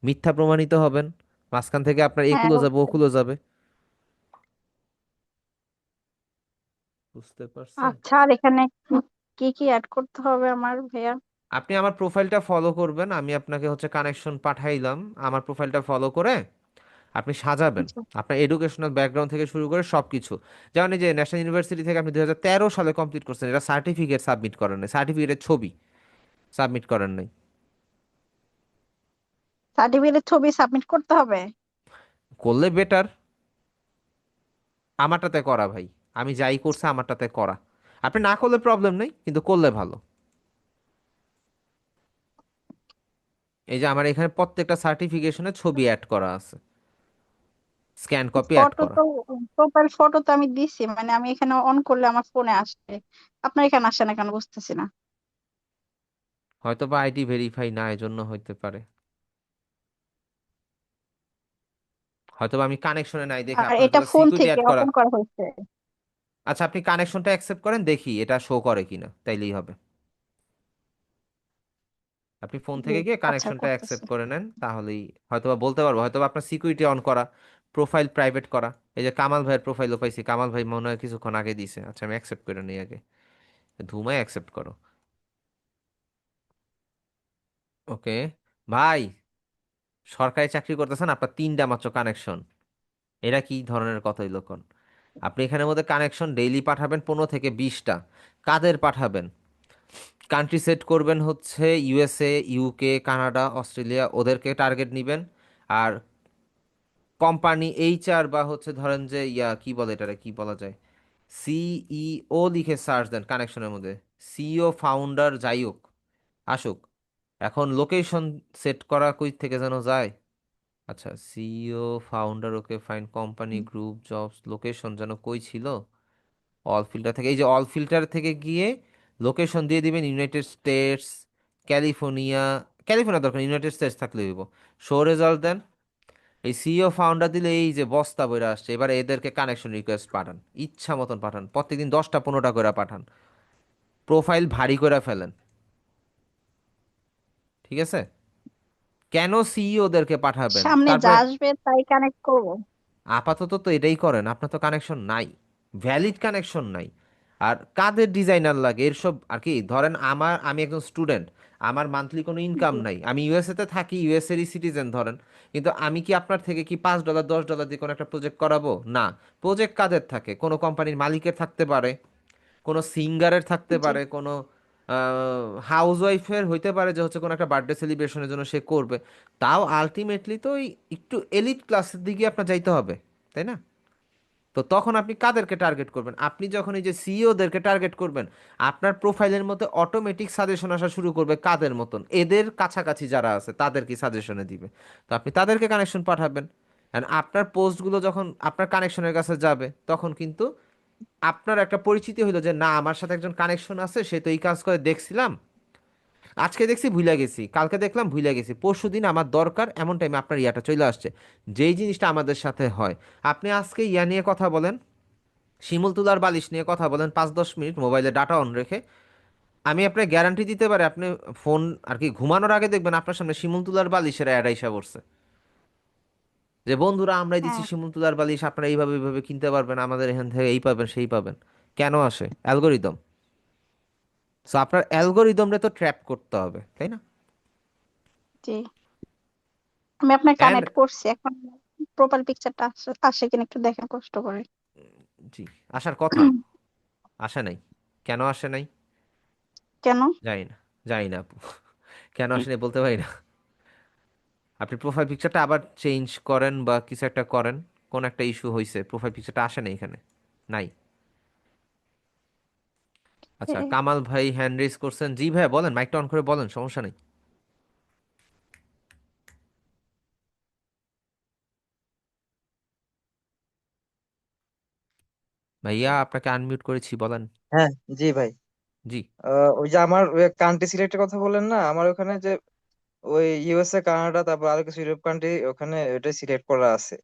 মিথ্যা প্রমাণিত হবেন, মাঝখান থেকে আপনার হ্যাঁ, একুলো যাবে বুঝতে ওকুলো যাবে। বুঝতে পারছেন? আচ্ছা, আর এখানে কি কি অ্যাড করতে হবে আমার ভাইয়া? আপনি আমার প্রোফাইলটা ফলো করবেন, আমি আপনাকে হচ্ছে কানেকশন পাঠাইলাম, আমার প্রোফাইলটা ফলো করে আপনি সাজাবেন জি। আপনার এডুকেশনাল ব্যাকগ্রাউন্ড থেকে শুরু করে সব কিছু। যেমন এই যে ন্যাশনাল ইউনিভার্সিটি থেকে আপনি 2013 সালে কমপ্লিট করছেন, এটা সার্টিফিকেট সাবমিট করেন নাই, সার্টিফিকেটের ছবি সাবমিট করেন নাই। সার্টিফিকেটের ছবি সাবমিট করতে হবে? করলে বেটার, আমারটাতে করা ভাই, আমি যাই করছে আমারটাতে করা। আপনি না করলে প্রবলেম নেই, কিন্তু করলে ভালো। এই যে আমার এখানে প্রত্যেকটা সার্টিফিকেশনে ছবি অ্যাড করা আছে, স্ক্যান কপি অ্যাড ফটো করা। তো, প্রোফাইল ফটো তো আমি দিছি, মানে আমি এখানে অন করলে আমার ফোনে আসবে, আপনার এখানে আসে না কেন বুঝতেছি না। হয়তো বা আইডি ভেরিফাই না, এজন্য হইতে পারে। হয়তো বা আমি কানেকশনে নাই দেখে আর আপনার হয়তো এটা বা ফোন সিকিউরিটি থেকে অ্যাড করা। ওপেন করা হয়েছে? আচ্ছা আপনি কানেকশনটা অ্যাকসেপ্ট করেন, দেখি এটা শো করে কিনা, তাইলেই হবে। আপনি ফোন জি। থেকে গিয়ে আচ্ছা, কানেকশনটা করতেছি। অ্যাকসেপ্ট করে নেন, তাহলেই হয়তোবা বলতে পারবো, হয়তোবা আপনার সিকিউরিটি অন করা, প্রোফাইল প্রাইভেট করা। এই যে কামাল ভাইয়ের প্রোফাইলও পাইছি, কামাল ভাই মনে হয় কিছুক্ষণ আগে দিছে। আচ্ছা আমি অ্যাকসেপ্ট করে নিই আগে, ধুমায় অ্যাকসেপ্ট করো। ওকে ভাই, সরকারি চাকরি করতেছেন, আপনার 3টা মাত্র কানেকশন, এরা কি ধরনের কথা হইলো কোন? আপনি এখানের মধ্যে কানেকশন ডেইলি পাঠাবেন 15 থেকে 20টা। কাদের পাঠাবেন? কান্ট্রি সেট করবেন হচ্ছে ইউএসএ, ইউকে, কানাডা, অস্ট্রেলিয়া, ওদেরকে টার্গেট নিবেন। আর কোম্পানি এইচআর বা হচ্ছে ধরেন যে ইয়া কি বলে এটারে, কি বলা যায়, সিইও লিখে সার্চ দেন কানেকশনের মধ্যে, সিইও ফাউন্ডার যাই হোক আসুক। এখন লোকেশন সেট করা কই থেকে যেন যায়। আচ্ছা CEO founder, okay fine, company group jobs, location যেন কই ছিল, অল ফিল্টার থেকে, এই যে অল ফিল্টার থেকে গিয়ে লোকেশন দিয়ে দিবেন ইউনাইটেড স্টেটস, ক্যালিফোর্নিয়া, ক্যালিফোর্নিয়া দরকার, ইউনাইটেড স্টেটস থাকলে হইব। শো রেজাল্ট দেন, এই সিইও ফাউন্ডার দিলে এই যে বস্তা বইরা আসছে, এবার এদেরকে কানেকশন রিকোয়েস্ট পাঠান, ইচ্ছা মতন পাঠান, প্রত্যেকদিন 10টা 15টা করে পাঠান, প্রোফাইল ভারী করে ফেলেন। ঠিক আছে? কেন সিইওদেরকে পাঠাবেন? সামনে যা তারপরে আসবে তাই কানেক্ট করব? আপাতত তো এটাই করেন, আপনার তো কানেকশন নাই, ভ্যালিড কানেকশন নাই। আর কাদের ডিজাইনার লাগে এর সব আর কি, ধরেন আমি একজন স্টুডেন্ট, আমার মান্থলি কোনো ইনকাম জি। নাই, আমি ইউএসএ তে থাকি, ইউএসএরই সিটিজেন ধরেন, কিন্তু আমি কি আপনার থেকে কি $5 $10 দিয়ে কোনো একটা প্রজেক্ট করাবো? না। প্রজেক্ট কাদের থাকে? কোনো কোম্পানির মালিকের থাকতে পারে, কোনো সিঙ্গারের থাকতে জি। পারে, কোনো হাউস ওয়াইফের হইতে পারে যে হচ্ছে কোনো একটা বার্থডে সেলিব্রেশনের জন্য সে করবে। তাও আলটিমেটলি তো ওই একটু এলিট ক্লাসের দিকে আপনার যাইতে হবে, তাই না? তো তখন আপনি কাদেরকে টার্গেট করবেন? আপনি যখন এই যে সিইওদেরকে টার্গেট করবেন, আপনার প্রোফাইলের মধ্যে অটোমেটিক সাজেশন আসা শুরু করবে কাদের মতন, এদের কাছাকাছি যারা আছে তাদেরকে সাজেশনে দিবে। তো আপনি তাদেরকে কানেকশন পাঠাবেন, অ্যান্ড আপনার পোস্টগুলো যখন আপনার কানেকশনের কাছে যাবে তখন কিন্তু আপনার একটা পরিচিতি হইলো যে না আমার সাথে একজন কানেকশন আছে, সে তো এই কাজ করে, দেখছিলাম, আজকে দেখছি ভুলে গেছি, কালকে দেখলাম ভুলে গেছি, পরশুদিন আমার দরকার, এমন টাইমে আপনার ইয়াটা চলে আসছে। যেই জিনিসটা আমাদের সাথে হয়, আপনি আজকে ইয়া নিয়ে কথা বলেন, শিমুল তুলার বালিশ নিয়ে কথা বলেন 5-10 মিনিট মোবাইলে ডাটা অন রেখে, আমি আপনার গ্যারান্টি দিতে পারি, আপনি ফোন আর কি ঘুমানোর আগে দেখবেন আপনার সামনে শিমুল তুলার বালিশের অ্যাড আইসা পড়ছে, যে বন্ধুরা আমরাই দিচ্ছি হ্যাঁ শিমুল তুলার বালিশ, আপনারা এইভাবে এইভাবে কিনতে পারবেন, আমাদের এখান থেকে এই পাবেন সেই পাবেন। কেন আসে? অ্যালগোরিদম। সো আপনার অ্যালগোরিদমটা তো ট্র্যাপ করতে হবে, তাই না? জি, আমি আপনার অ্যান্ড কানেক্ট করছি, এখন প্রোফাইল পিকচারটা আসে কিনা একটু দেখেন কষ্ট করে। জি, আসার কথা, আসে নাই। কেন আসে নাই? কেন? জানি না, জানি না আপু। কেন আসে নাই বলতে পারি না। আপনি প্রোফাইল পিকচারটা আবার চেঞ্জ করেন বা কিছু একটা করেন, কোন একটা ইস্যু হয়েছে, প্রোফাইল পিকচারটা আসে না এখানে, নাই। আচ্ছা, এ, কামাল ভাই হ্যান্ড রেজ করছেন। জি ভাই বলেন, মাইকটা অন করে বলেন, সমস্যা নেই। ভাইয়া আপনাকে আনমিউট করেছি, বলেন। হ্যাঁ, জি ভাই। জি। ওই যে আমার কান্ট্রি সিলেক্টের কথা বললেন না, আমার ওখানে যে ওই ইউএসএ, কানাডা, তারপর আরো কিছু ইউরোপ কান্ট্রি ওখানে ওইটা সিলেক্ট করা আছে।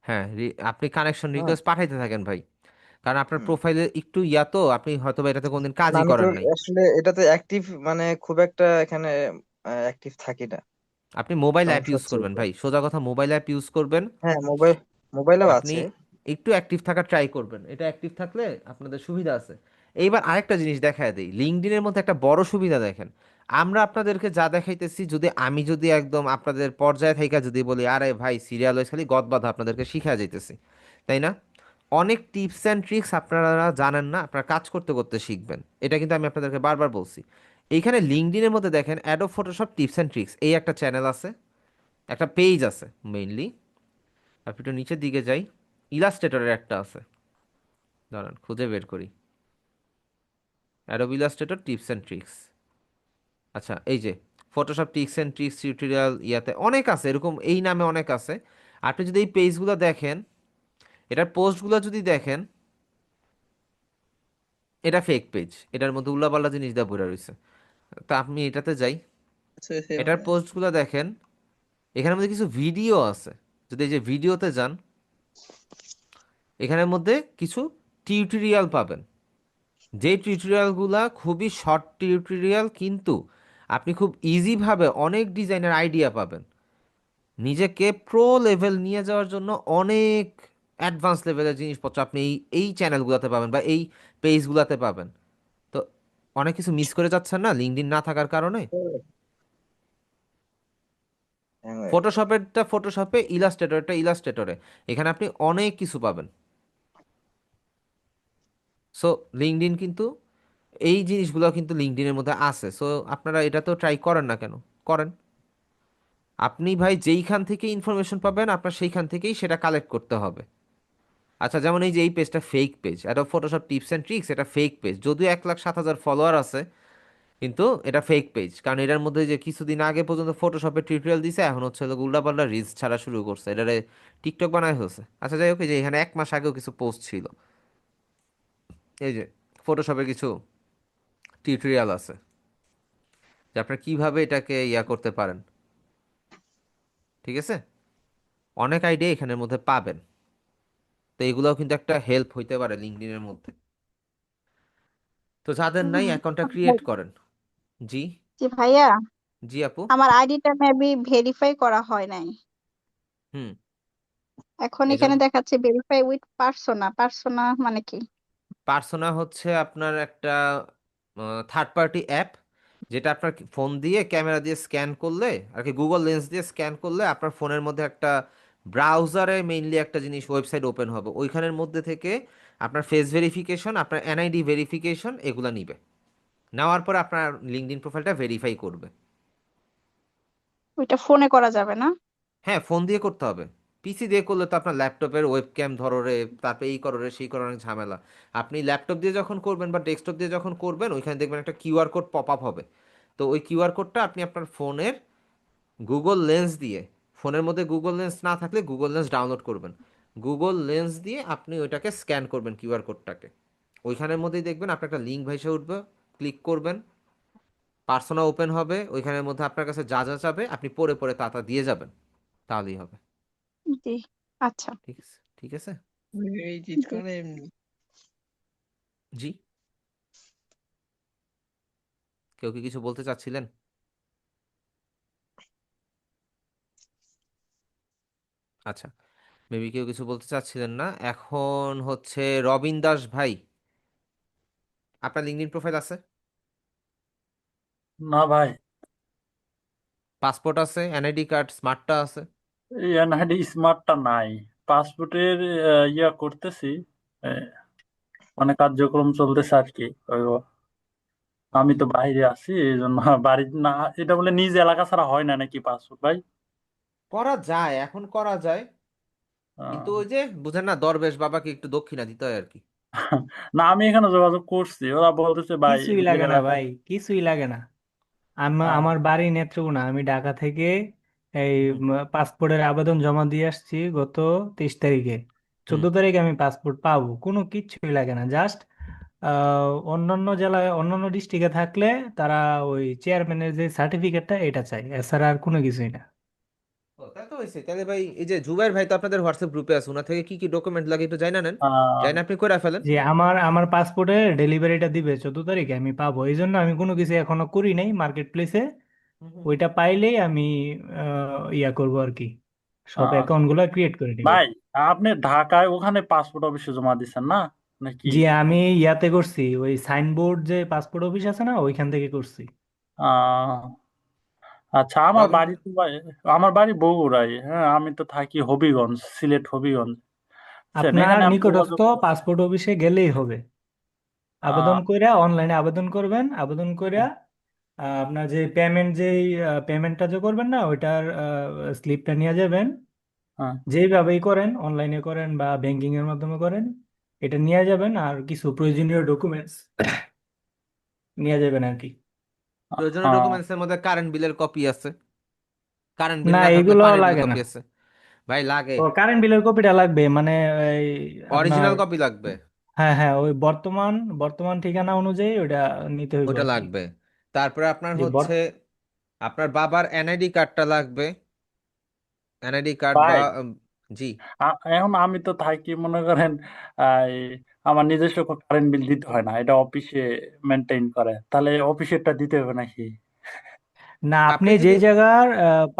হ্যাঁ, আপনি কানেকশন হ্যাঁ। রিকোয়েস্ট পাঠাইতে থাকেন ভাই, কারণ আপনার হুম। প্রোফাইলে একটু ইয়া, তো আপনি হয়তো বা এটাতে কোনদিন না, কাজই আমি তো করেন নাই। আসলে এটাতে অ্যাক্টিভ মানে খুব একটা এখানে অ্যাক্টিভ থাকি না। আপনি মোবাইল অ্যাপ সমস্যা ইউজ হচ্ছে করবেন এটা। ভাই, সোজা কথা, মোবাইল অ্যাপ ইউজ করবেন। হ্যাঁ, মোবাইলেও আপনি আছে। একটু অ্যাক্টিভ থাকার ট্রাই করবেন, এটা অ্যাক্টিভ থাকলে আপনাদের সুবিধা আছে। এইবার আরেকটা জিনিস দেখায় দিই, লিঙ্কডইনের মধ্যে একটা বড় সুবিধা দেখেন। আমরা আপনাদেরকে যা দেখাইতেছি, আমি যদি একদম আপনাদের পর্যায়ে থাইকা যদি বলি, আরে ভাই সিরিয়াল ওয়াইজ খালি গদ বাঁধা আপনাদেরকে শিখা যাইতেছি, তাই না? অনেক টিপস অ্যান্ড ট্রিক্স আপনারা জানেন না, আপনারা কাজ করতে করতে শিখবেন, এটা কিন্তু আমি আপনাদেরকে বারবার বলছি। এইখানে লিঙ্কডইনের মধ্যে দেখেন Adobe Photoshop tips and tricks, এই একটা চ্যানেল আছে, একটা পেজ আছে মেইনলি। আপনি একটু নিচের দিকে যাই, ইলাস্ট্রেটরের একটা আছে, দাঁড়ান খুঁজে বের করি, Adobe Illustrator tips and tricks. আচ্ছা, এই যে Photoshop tips and tricks tutorial, ইয়াতে অনেক আছে এরকম, এই নামে অনেক আছে। আপনি যদি এই পেজগুলো দেখেন, এটার পোস্টগুলো যদি দেখেন, এটা ফেক পেজ, এটার মধ্যে উল্লাপাল্লা জিনিস দেওয়া ভরে রয়েছে। তা আপনি এটাতে যাই, এটার পোস্টগুলো দেখেন, এখানের মধ্যে কিছু ভিডিও আছে, যদি এই যে ভিডিওতে যান, এখানের মধ্যে কিছু টিউটোরিয়াল পাবেন, যে টিউটোরিয়ালগুলা খুবই শর্ট টিউটোরিয়াল, কিন্তু আপনি খুব ইজিভাবে অনেক ডিজাইনের আইডিয়া পাবেন। নিজেকে প্রো লেভেল নিয়ে যাওয়ার জন্য অনেক অ্যাডভান্স লেভেলের জিনিসপত্র আপনি এই চ্যানেলগুলোতে পাবেন বা এই পেজগুলোতে পাবেন। তো অনেক কিছু মিস করে যাচ্ছেন না লিঙ্কডইন না থাকার কারণে। হ্যাঁ। ফটোশপেরটা ফটোশপে, ইলাস্ট্রেটরটা ইলাস্ট্রেটরে, এখানে আপনি অনেক কিছু পাবেন। সো লিঙ্কডইন কিন্তু, এই জিনিসগুলো কিন্তু লিঙ্কডইনের মধ্যে আছে। সো আপনারা এটা তো ট্রাই করেন না কেন? করেন। আপনি ভাই যেইখান থেকে ইনফরমেশন পাবেন, আপনার সেইখান থেকেই সেটা কালেক্ট করতে হবে। আচ্ছা, যেমন এই যে এই পেজটা ফেক পেজ, এটা ফটোশপ টিপস অ্যান্ড ট্রিক্স, এটা ফেক পেজ, যদিও 1,07,000 ফলোয়ার আছে, কিন্তু এটা ফেক পেজ, কারণ এটার মধ্যে যে কিছুদিন আগে পর্যন্ত ফটোশপের টিউটোরিয়াল দিছে, এখন হচ্ছে উল্টাপাল্টা রিলস ছাড়া শুরু করছে, এটারে টিকটক বানায় হয়েছে। আচ্ছা যাই হোক, এই যে এখানে 1 মাস আগেও কিছু পোস্ট ছিল, এই যে ফটোশপের কিছু টিউটোরিয়াল আছে, যে আপনারা কিভাবে এটাকে ইয়া করতে পারেন, ঠিক আছে? অনেক আইডিয়া এখানের মধ্যে পাবেন। তো এগুলোও কিন্তু একটা হেল্প হইতে পারে লিঙ্কডইনের মধ্যে। তো যাদের নাই, হুম, অ্যাকাউন্টটা ক্রিয়েট করেন। জি। জি ভাইয়া, জি আপু। আমার আইডিটা মেবি ভেরিফাই করা হয় নাই। হুম। এখন এই এখানে জন্য দেখাচ্ছে ভেরিফাই উইথ পার্সোনা। পার্সোনা মানে কি? পার্সোনা হচ্ছে আপনার একটা থার্ড পার্টি অ্যাপ, যেটা আপনার ফোন দিয়ে ক্যামেরা দিয়ে স্ক্যান করলে আর কি, গুগল লেন্স দিয়ে স্ক্যান করলে আপনার ফোনের মধ্যে একটা ব্রাউজারে মেইনলি একটা জিনিস ওয়েবসাইট ওপেন হবে, ওইখানের মধ্যে থেকে আপনার ফেস ভেরিফিকেশন, আপনার এনআইডি ভেরিফিকেশন এগুলো নিবে, নেওয়ার পরে আপনার লিঙ্কডইন প্রোফাইলটা ভেরিফাই করবে। ওইটা ফোনে করা যাবে না? হ্যাঁ, ফোন দিয়ে করতে হবে। পিসি দিয়ে করলে তো আপনার ল্যাপটপের ওয়েবক্যাম ধরো রে, তারপরে এই করো রে সেই করো, অনেক ঝামেলা। আপনি ল্যাপটপ দিয়ে যখন করবেন বা ডেস্কটপ দিয়ে যখন করবেন, ওইখানে দেখবেন একটা কিউআর কোড পপ আপ হবে। তো ওই কিউআর কোডটা আপনি আপনার ফোনের গুগল লেন্স দিয়ে, ফোনের মধ্যে গুগল লেন্স না থাকলে গুগল লেন্স ডাউনলোড করবেন, গুগল লেন্স দিয়ে আপনি ওইটাকে স্ক্যান করবেন কিউআর কোডটাকে, ওইখানের মধ্যেই দেখবেন আপনার একটা লিঙ্ক ভেসে উঠবে, ক্লিক করবেন, পার্সোনা ওপেন হবে, ওইখানের মধ্যে আপনার কাছে যা যা চাবে আপনি পড়ে পড়ে তা তা দিয়ে যাবেন, তাহলেই হবে। জি, আচ্ছা। ঠিক আছে, ঠিক আছে। জি। জি। কেউ কি কিছু বলতে চাচ্ছিলেন? আচ্ছা, মেবি কেউ কিছু বলতে চাচ্ছিলেন না। এখন হচ্ছে রবিন দাস ভাই, আপনার লিঙ্কডইন প্রোফাইল আছে? না ভাই, পাসপোর্ট আছে? এনআইডি কার্ড স্মার্টটা আছে? এই এনআইডি স্মার্টটা নাই। পাসপোর্টের ইয়া করতেছি, আহ, মানে কার্যক্রম চলতেছে আর কি। আমি তো বাইরে আছি, এই জন্য বাড়ি না। এটা বলে নিজ এলাকা ছাড়া হয় না নাকি পাসপোর্ট ভাই? করা যায়, এখন করা যায়, কিন্তু আহ, ওই যে বুঝেন না, দরবেশ বাবাকে একটু দক্ষিণা দিতে হয় আর কি। না, আমি এখানে যোগাযোগ করছি, ওরা বলতেছে ভাই কিছুই নিজ লাগে না এলাকা। ভাই, কিছুই লাগে না। আহ, আমার বাড়ি নেত্রকোনা, আমি ঢাকা থেকে এই হুম, পাসপোর্টের আবেদন জমা দিয়ে আসছি গত 23 তারিখে। হুম। 14 তারিখে আমি পাসপোর্ট পাবো, কোনো কিছুই লাগে না। জাস্ট অন্যান্য জেলায় অন্যান্য ডিস্ট্রিক্টে থাকলে তারা ওই চেয়ারম্যানের যে সার্টিফিকেটটা এটা চাই, এছাড়া আর কোনো কিছুই না। ও, তা তো হয়েছে তাহলে ভাই। এই যে জুবাইর ভাই তো আপনাদের হোয়াটসঅ্যাপ গ্রুপে আছে, ওনা থেকে কি কি ডকুমেন্ট লাগে একটু জানা নেন, আহ, জানা আপনি করে ফেলেন। যে আমার পাসপোর্টের ডেলিভারিটা দিবে 14 তারিখে, আমি পাবো। এই জন্য আমি কোনো কিছু এখনো করি নাই মার্কেট প্লেসে। হুম, হুম, হুম। ওইটা পাইলেই আমি ইয়া করবো আর কি, সব আহ, অ্যাকাউন্ট গুলো ক্রিয়েট করে নিব। ভাই, আপনি ঢাকায় ওখানে পাসপোর্ট অফিসে জমা দিচ্ছেন না নাকি? জি, আমি ইয়াতে করছি, ওই সাইনবোর্ড যে পাসপোর্ট অফিস আছে না, ওইখান থেকে করছি। আহ, আচ্ছা, আমার রবিন বাড়ি তো আমার বাড়ি বগুড়ায়। হ্যাঁ, আমি তো থাকি হবিগঞ্জ, সিলেট হবিগঞ্জ। বুঝছেন, আপনার এখানে আমি নিকটস্থ যোগাযোগ করছি। পাসপোর্ট অফিসে গেলেই হবে। আবেদন আহ, কইরা অনলাইনে আবেদন করবেন, আবেদন কইরা আপনার যে পেমেন্ট, যে পেমেন্টটা যে করবেন না, ওইটার স্লিপটা নিয়ে যাবেন। হ্যাঁ, যেইভাবেই করেন, অনলাইনে করেন বা ব্যাংকিং এর মাধ্যমে করেন, এটা নিয়ে যাবেন আর কিছু প্রয়োজনীয় ডকুমেন্টস নিয়ে যাবেন আর কি। প্রয়োজনীয় আহ, ডকুমেন্টসের মধ্যে কারেন্ট বিলের কপি আছে? কারেন্ট বিল না, না থাকলে এগুলো পানির বিল লাগে না। কপি আছে? ভাই লাগে, ও, কারেন্ট বিলের কপিটা লাগবে মানে এই আপনার, অরিজিনাল কপি লাগবে, হ্যাঁ হ্যাঁ, ওই বর্তমান বর্তমান ঠিকানা অনুযায়ী ওটা নিতে হইব ওটা আর কি। লাগবে। তারপরে আপনার যে হচ্ছে আপনার বাবার এনআইডি কার্ডটা লাগবে, এনআইডি কার্ড বা ভাই, জি। এখন আমি তো থাকি মনে করেন, এই, আমার নিজস্ব কারেন্ট বিল দিতে হয় না, এটা অফিসে মেনটেন করে। তাহলে অফিসেরটা দিতে হবে নাকি? না, আপনি আপনি যে যদি জায়গার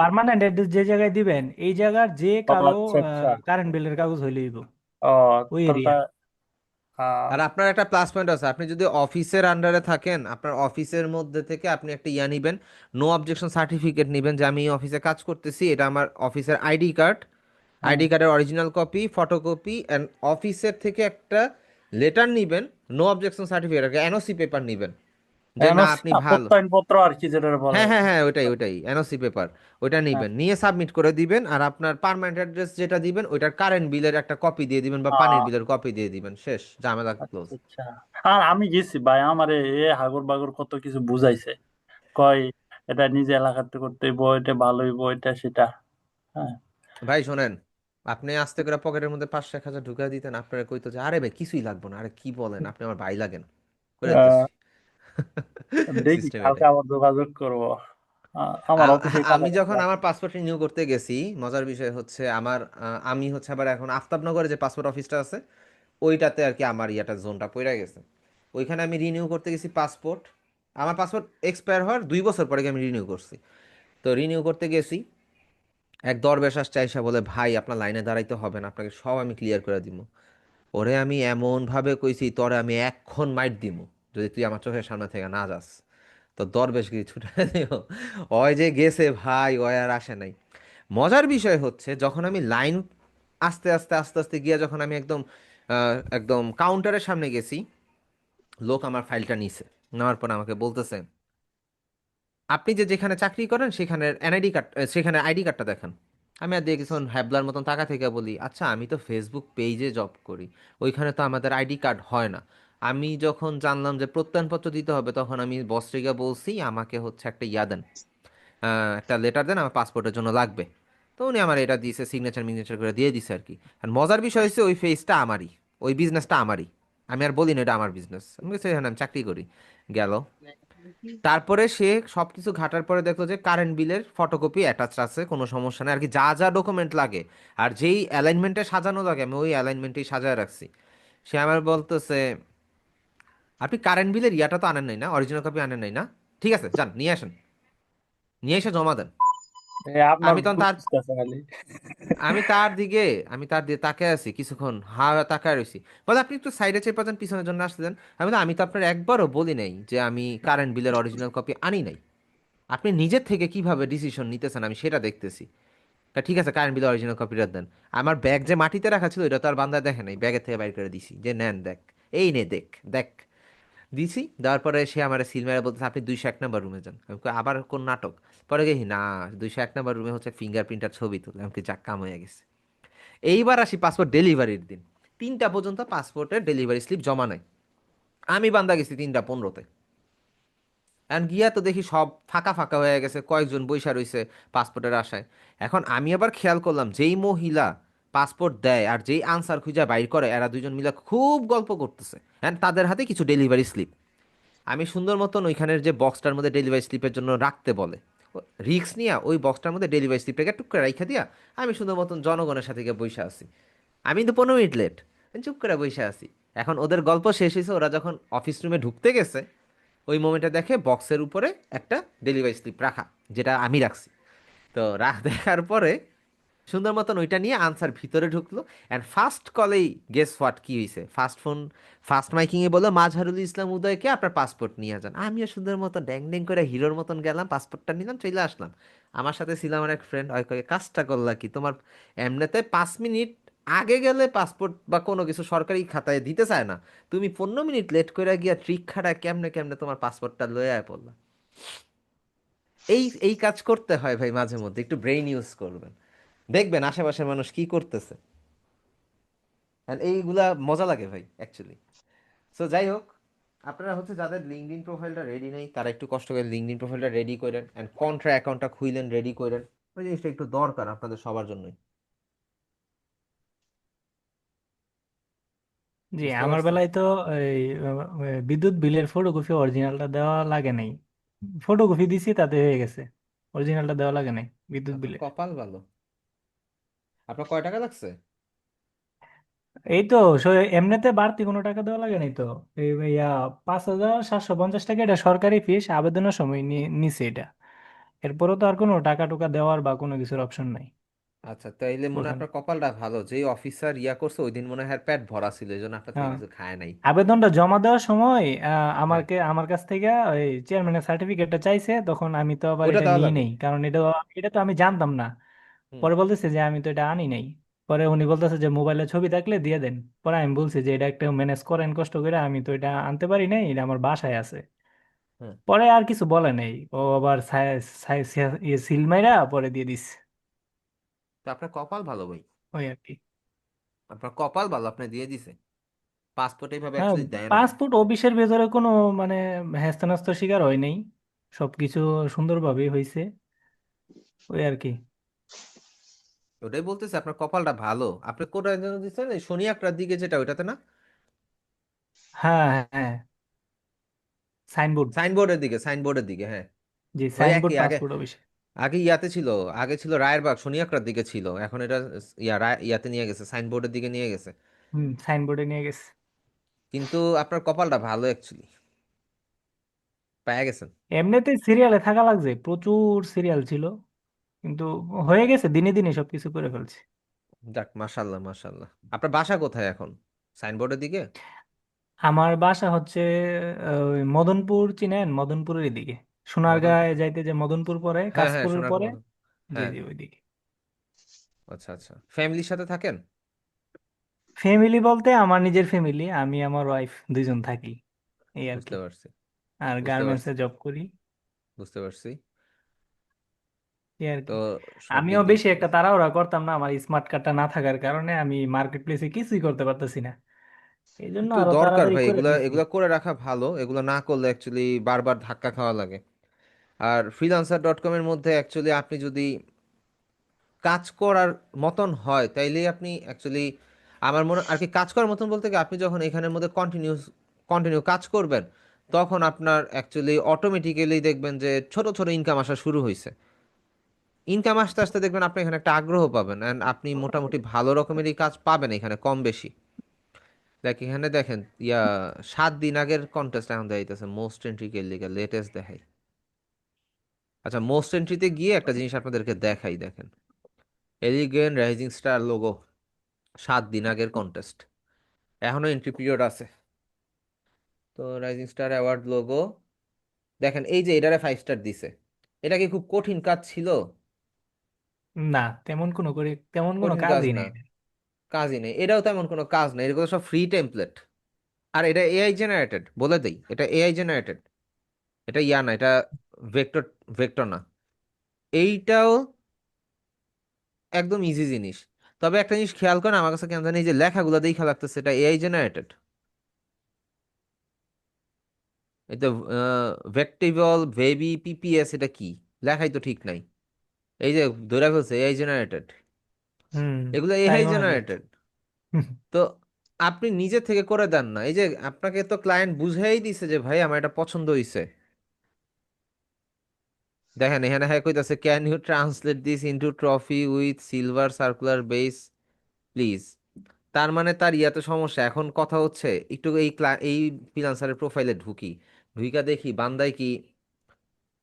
পার্মানেন্ট অ্যাড্রেস যে জায়গায় দিবেন, এই জায়গার যে ও, কারো আচ্ছা আচ্ছা। কারেন্ট বিলের কাগজ হইলেই হইব, ও, ওই তাহলে এরিয়া। আর আপনার একটা প্লাস পয়েন্ট আছে, আপনি যদি অফিসের আন্ডারে থাকেন, আপনার অফিসের মধ্যে থেকে আপনি একটা ইয়া নিবেন, নো অবজেকশন সার্টিফিকেট নিবেন, যে আমি এই অফিসে কাজ করতেছি, এটা আমার অফিসের আইডি কার্ড, হ্যাঁ, আইডি কার্ডের অরিজিনাল কপি, ফটোকপি, অ্যান্ড অফিসের থেকে একটা লেটার নিবেন, no objection certificate, NOC paper নিবেন, যে না এনওসি আপনি না, ভালো। প্রত্যয়নপত্র আর কি যেটা বলে। হ্যাঁ হ্যাঁ হ্যাঁ, ওইটাই ওইটাই, এনওসি পেপার, ওইটা হ্যাঁ, নিবেন, নিয়ে সাবমিট করে দিবেন। আর আপনার পার্মানেন্ট অ্যাড্রেস যেটা দিবেন, ওইটার কারেন্ট বিলের একটা কপি দিয়ে দিবেন বা পানির আহ, বিলের কপি দিয়ে দিবেন, শেষ, ঝামেলা ক্লোজ। আচ্ছা আচ্ছা। আর আমি গেছি ভাই, আমারে এ হাগর বাগর কত কিছু বুঝাইছে। কয় এটা নিজে এলাকাতে করতে হইব, এটা ভালো হইব, এটা সেটা। হ্যাঁ, ভাই শোনেন, আপনি আস্তে করে পকেটের মধ্যে 500-1000 ঢুকাই দিতেন, আপনারা কইতো যে আরে ভাই কিছুই লাগবে না, আরে কি বলেন, আপনি আমার ভাই লাগেন, করে আহ, দিতেছি। দেখি সিস্টেম কালকে এটাই। আবার যোগাযোগ করব। আমার অফিসে কাজ আমি যখন আছে। আমার পাসপোর্ট রিনিউ করতে গেছি, মজার বিষয় হচ্ছে আমার আমি হচ্ছে আবার এখন আফতাবনগরে যে পাসপোর্ট অফিসটা আছে, ওইটাতে আর কি আমার ইয়াটা জোনটা পড়ে গেছে। ওইখানে আমি রিনিউ করতে গেছি পাসপোর্ট, আমার পাসপোর্ট এক্সপায়ার হওয়ার 2 বছর পরে আমি রিনিউ করছি। তো রিনিউ করতে গেছি, এক দরবেশ আসছে আইসা বলে, ভাই আপনার লাইনে দাঁড়াইতে হবে না, আপনাকে সব আমি ক্লিয়ার করে দিব। ওরে আমি এমন ভাবে কইছি, তোরে আমি এক্ষণ মাইট দিমু যদি তুই আমার চোখের সামনে থেকে না যাস। তো দরবেশ গিয়ে ছুটে দিও, ওই যে গেছে ভাই, ওই আর আসে নাই। মজার বিষয় হচ্ছে, যখন আমি লাইন আস্তে আস্তে আস্তে আস্তে গিয়ে যখন আমি একদম একদম কাউন্টারের সামনে গেছি, লোক আমার ফাইলটা নিছে, নেওয়ার পর আমাকে বলতেছে, আপনি যে যেখানে চাকরি করেন সেখানে এনআইডি কার্ড, সেখানে আইডি কার্ডটা দেখান। আমি আর দিয়ে কিছুক্ষণ হ্যাবলার মতন টাকা থেকে বলি, আচ্ছা আমি তো ফেসবুক পেজে জব করি, ওইখানে তো আমাদের আইডি কার্ড হয় না। আমি যখন জানলাম যে প্রত্যয়নপত্র দিতে হবে, তখন আমি বসরিকা বলছি আমাকে হচ্ছে একটা ইয়া দেন, একটা লেটার দেন, আমার পাসপোর্টের জন্য লাগবে। তো উনি আমার এটা দিয়েছে, সিগনেচার মিগনেচার করে দিয়ে দিছে আর কি। আর মজার বিষয় হচ্ছে ওই ফেজটা আমারই, ওই বিজনেসটা আমারই। আমি আর বলি না এটা আমার বিজনেস, আমি বলছি, হ্যাঁ আমি চাকরি করি। গেল। তারপরে সে সবকিছু ঘাটার পরে দেখলো যে কারেন্ট বিলের ফটোকপি অ্যাটাচ আছে, কোনো সমস্যা নেই আর কি, যা যা ডকুমেন্ট লাগে আর যেই অ্যালাইনমেন্টে সাজানো লাগে আমি ওই অ্যালাইনমেন্টেই সাজায় রাখছি। সে আমার বলতেছে, আপনি কারেন্ট বিলের ইয়াটা তো আনেন নাই না, অরিজিনাল কপি আনেন নাই না? ঠিক আছে, যান নিয়ে আসেন, নিয়ে এসে জমা দেন। আপনার আমি তখন তার খুঁজতেছে খালি। আমি তার দিকে আমি তার দিকে তাকিয়ে আছি কিছুক্ষণ, হা তাকায় রইছি। বলে আপনি একটু সাইডে চেপে যান, পিছনের জন্য আসতে দেন। আমি বললাম, আমি তো আপনার একবারও বলি নাই যে আমি কারেন্ট বিলের অরিজিনাল কপি আনি নাই। আপনি নিজের থেকে কিভাবে ডিসিশন নিতেছেন আমি সেটা দেখতেছি। তা ঠিক আছে, কারেন্ট বিলের অরিজিনাল কপিটা দেন। আমার ব্যাগ যে মাটিতে রাখা ছিল এটা তো আর বান্দা দেখে নাই, ব্যাগের থেকে বাইর করে দিছি যে নেন দেখ, এই নে দেখ দেখ। দিছি, দেওয়ার পরে সে আমার সিল মেরে বলতেছে আপনি 201 নম্বর রুমে যান। আমি কই, আবার কোন নাটক? পরে গেছি না, 201 নম্বর রুমে হচ্ছে ফিঙ্গারপ্রিন্টার ছবি তুলে। আমি কি, যাক, কাম হয়ে গেছে। এইবার আসি পাসপোর্ট ডেলিভারির দিন। 3টা পর্যন্ত পাসপোর্টের ডেলিভারি স্লিপ জমা নাই। আমি বান্দা গেছি 3টা 15-তে। এখন গিয়া তো দেখি সব ফাঁকা ফাঁকা হয়ে গেছে, কয়েকজন বইসা রইছে পাসপোর্টের আশায়। এখন আমি আবার খেয়াল করলাম, যেই মহিলা পাসপোর্ট দেয় আর যেই আনসার খুঁজে বাইর করে, এরা দুইজন মিলে খুব গল্প করতেছে, হ্যাঁ, তাদের হাতে কিছু ডেলিভারি স্লিপ। আমি সুন্দর মতন ওইখানের যে বক্সটার মধ্যে ডেলিভারি স্লিপের জন্য রাখতে বলে, রিক্স নিয়ে ওই বক্সটার মধ্যে ডেলিভারি স্লিপটাকে টুক করে রাইখা দিয়া আমি সুন্দর মতন জনগণের সাথে গিয়ে বইসা আছি। আমি কিন্তু 15 মিনিট লেট, চুপ করে বইসা আছি। এখন ওদের গল্প শেষ হয়েছে, ওরা যখন অফিস রুমে ঢুকতে গেছে, ওই মোমেন্টে দেখে বক্সের উপরে একটা ডেলিভারি স্লিপ রাখা, যেটা আমি রাখছি। তো দেখার পরে সুন্দর মতন ওইটা নিয়ে আনসার ভিতরে ঢুকলো। অ্যান্ড ফার্স্ট কলেই গেস হোয়াট কি হয়েছে, ফার্স্ট মাইকিংয়ে বললো মাজহারুল ইসলাম উদয়কে আপনার পাসপোর্ট নিয়ে যান। আমিও সুন্দর মতন ড্যাং ড্যাং করে হিরোর মতন গেলাম, পাসপোর্টটা নিলাম, চলে আসলাম। আমার সাথে ছিল আমার এক ফ্রেন্ড, ওই কয়ে, কাজটা করলা কি তোমার? এমনিতে 5 মিনিট আগে গেলে পাসপোর্ট বা কোনো কিছু সরকারি খাতায় দিতে চায় না, তুমি 15 মিনিট লেট করে গিয়া ট্রিক খাটায় কেমনে কেমনে তোমার পাসপোর্টটা লয়ে আয় পড়লা। এই এই কাজ করতে হয় ভাই, মাঝে মধ্যে একটু ব্রেইন ইউজ করবেন, দেখবেন আশেপাশের মানুষ কি করতেছে। And এইগুলা মজা লাগে ভাই অ্যাকচুয়ালি। সো যাই হোক, আপনারা হচ্ছে যাদের লিঙ্কডইন প্রোফাইলটা রেডি নেই, তারা একটু কষ্ট করে লিঙ্কডইন প্রোফাইলটা রেডি করেন, অ্যান্ড কন্ট্রা অ্যাকাউন্টটা খুইলেন, রেডি করেন। ওই জিনিসটা একটু দরকার আপনাদের সবার জন্যই। জি, বুঝতে আমার পারছেন? বেলায় তো এই বিদ্যুৎ বিলের ফটোকপি অরিজিনালটা দেওয়া লাগে নাই। ফটোকপি দিছি তাতে হয়ে গেছে, অরিজিনালটা দেওয়া লাগে নাই বিদ্যুৎ আপনার বিলের। কপাল ভালো। আপনার কয় টাকা লাগছে? এই তো এমনিতে বাড়তি কোনো টাকা দেওয়া লাগে নাই তো। এই ইয়া 5,750 টাকা এটা সরকারি ফিস, আবেদনের সময় নিছে এটা। এরপরও তো আর কোনো টাকা টুকা দেওয়ার বা কোনো কিছুর অপশন নাই আচ্ছা, তাইলে মনে হয় ওখানে। আপনার কপালটা ভালো, যেই অফিসার ইয়া করছে ওই দিন মনে হয় পেট ভরা ছিল, এই জন্য আপনার থেকে হ্যাঁ, কিছু খায় নাই। আবেদনটা জমা দেওয়ার সময় হ্যাঁ, আমার কাছ থেকে ওই চেয়ারম্যানের সার্টিফিকেটটা চাইছে, তখন আমি তো আবার ওইটা এটা দেওয়া নিই লাগবে। নেই, কারণ এটা এটা তো আমি জানতাম না। হুম। পরে বলতেছে যে আমি তো এটা আনি নাই। পরে উনি বলতেছে যে মোবাইলে ছবি থাকলে দিয়ে দেন। পরে আমি বলছি যে এটা একটা ম্যানেজ করেন কষ্ট করে, আমি তো এটা আনতে পারি নাই, এটা আমার বাসায় আছে। হ্যাঁ, পরে আর কিছু বলে নাই, ও আবার সিল মাইরা পরে দিয়ে দিস। তো আপনার কপাল ভালো ভাই, ওই আর কি। আপনার কপাল ভালো, আপনি দিয়ে দিছে। পাসপোর্ট এইভাবে হ্যাঁ, অ্যাকচুয়ালি দেয় না। পাসপোর্ট অফিসের ভেতরে কোনো মানে হেস্তনেস্ত শিকার হয় নাই, সবকিছু সুন্দরভাবেই হয়েছে। ওই আর কি। ওটাই বলতেছে আপনার কপালটা ভালো। আপনি কোথায় যেন দিচ্ছেন, এই শনি একটার দিকে যেটা, ওইটাতে না? হ্যাঁ, হ্যাঁ, সাইনবোর্ড। সাইনবোর্ডের দিকে, সাইনবোর্ডের দিকে, হ্যাঁ। জি, ওই সাইনবোর্ড একই আগে, পাসপোর্ট অফিস। আগে ইয়াতে ছিল, আগে ছিল রায়েরবাগ শনি একটার দিকে ছিল, এখন এটা ইয়াতে নিয়ে গেছে, সাইনবোর্ডের দিকে নিয়ে গেছে। হুম, সাইনবোর্ডে নিয়ে গেছে। কিন্তু আপনার কপালটা ভালো অ্যাকচুয়ালি, পেয়ে গেছেন। এমনিতে সিরিয়ালে থাকা লাগছে, প্রচুর সিরিয়াল ছিল, কিন্তু হয়ে গেছে, দিনে দিনে সবকিছু করে ফেলছি। যাক, মাশাল্লাহ মাশাল্লাহ। আপনার বাসা কোথায় এখন? সাইনবোর্ডের দিকে? আমার বাসা হচ্ছে ওই মদনপুর, চিনেন? মদনপুরের দিকে, সোনারগাঁয়ে মদনপুর? যাইতে যে মদনপুর পরে, হ্যাঁ হ্যাঁ, কাশপুরের সোনার পরে। মদন। জি, হ্যাঁ। জি, ওইদিকে। আচ্ছা আচ্ছা, ফ্যামিলির সাথে থাকেন? ফ্যামিলি বলতে আমার নিজের ফ্যামিলি, আমি আমার ওয়াইফ দুইজন থাকি, এই আর কি। বুঝতে পারছি, আর বুঝতে গার্মেন্টসে পারছি, জব করি, বুঝতে পারছি। এই আর তো কি। সব দিক আমিও দিয়ে বেশি একটা তাড়াহুড়া করতাম না, আমার স্মার্ট কার্ডটা না থাকার কারণে আমি মার্কেট প্লেসে কিছুই করতে পারতেছি না, এই জন্য একটু আরো দরকার তাড়াতাড়ি ভাই, করে এগুলা ফেলছি। এগুলা করে রাখা ভালো, এগুলা না করলে অ্যাকচুয়ালি বারবার ধাক্কা খাওয়া লাগে। আর freelancer.com এর মধ্যে অ্যাকচুয়ালি আপনি যদি কাজ করার মতন হয় তাইলেই আপনি অ্যাকচুয়ালি, আমার মনে আর কি, কাজ করার মতন বলতে কি, আপনি যখন এখানের মধ্যে কন্টিনিউ কাজ করবেন, তখন আপনার অ্যাকচুয়ালি অটোমেটিক্যালি দেখবেন যে ছোট ছোট ইনকাম আসা শুরু হয়েছে। ইনকাম আসতে আসতে দেখবেন আপনি এখানে একটা আগ্রহ পাবেন, অ্যান্ড আপনি মোটামুটি ভালো রকমেরই কাজ পাবেন এখানে, কম বেশি। দেখ এখানে দেখেন, 7 দিন আগের কন্টেস্ট এখন দেখাইতেছে মোস্ট এন্ট্রি কে লিগা লেটেস্ট দেখাই। আচ্ছা, মোস্ট এন্ট্রিতে গিয়ে একটা জিনিস আপনাদেরকে দেখাই, দেখেন, এলিগেন্ট রাইজিং স্টার লোগো, 7 দিন আগের কন্টেস্ট, এখনো এন্ট্রি পিরিয়ড আছে। তো রাইজিং স্টার অ্যাওয়ার্ড লোগো দেখেন, এই যে এটারে 5 স্টার দিছে, এটা কি খুব কঠিন কাজ ছিল? না, তেমন কোনো কঠিন কাজ কাজই না, নেই। কাজই নেই, এটাও তেমন কোনো কাজ নেই, এগুলো সব ফ্রি টেমপ্লেট। আর এটা এআই জেনারেটেড, বলে দেই, এটা এআই জেনারেটেড, এটা ইয়া না, এটা ভেক্টর, ভেক্টর না। এইটাও একদম ইজি জিনিস। তবে একটা জিনিস খেয়াল করেন, আমার কাছে কেন জানি এই যে লেখাগুলো দেখা লাগতেছে এটা এআই জেনারেটেড। এই তো ভেক্টিবল বেবি পিপিএস, এটা কি লেখাই তো ঠিক নাই। এই যে ধরে ফেলছে এআই জেনারেটেড, হুম, এগুলো তাই এআই মনে হয়। জেনারেটেড। তো আপনি নিজে থেকে করে দেন না, এই যে আপনাকে তো ক্লায়েন্ট বুঝাই দিছে যে ভাই আমার এটা পছন্দ হইছে। দেখেন এখানে হ্যাঁ কইতাছে, can you translate this into trophy with silver circular base please. তার মানে তার ইয়াতে সমস্যা। এখন কথা হচ্ছে একটু এই ফ্রিল্যান্সারের প্রোফাইলে ঢুকি, ঢুইকা দেখি বান্দায় কি,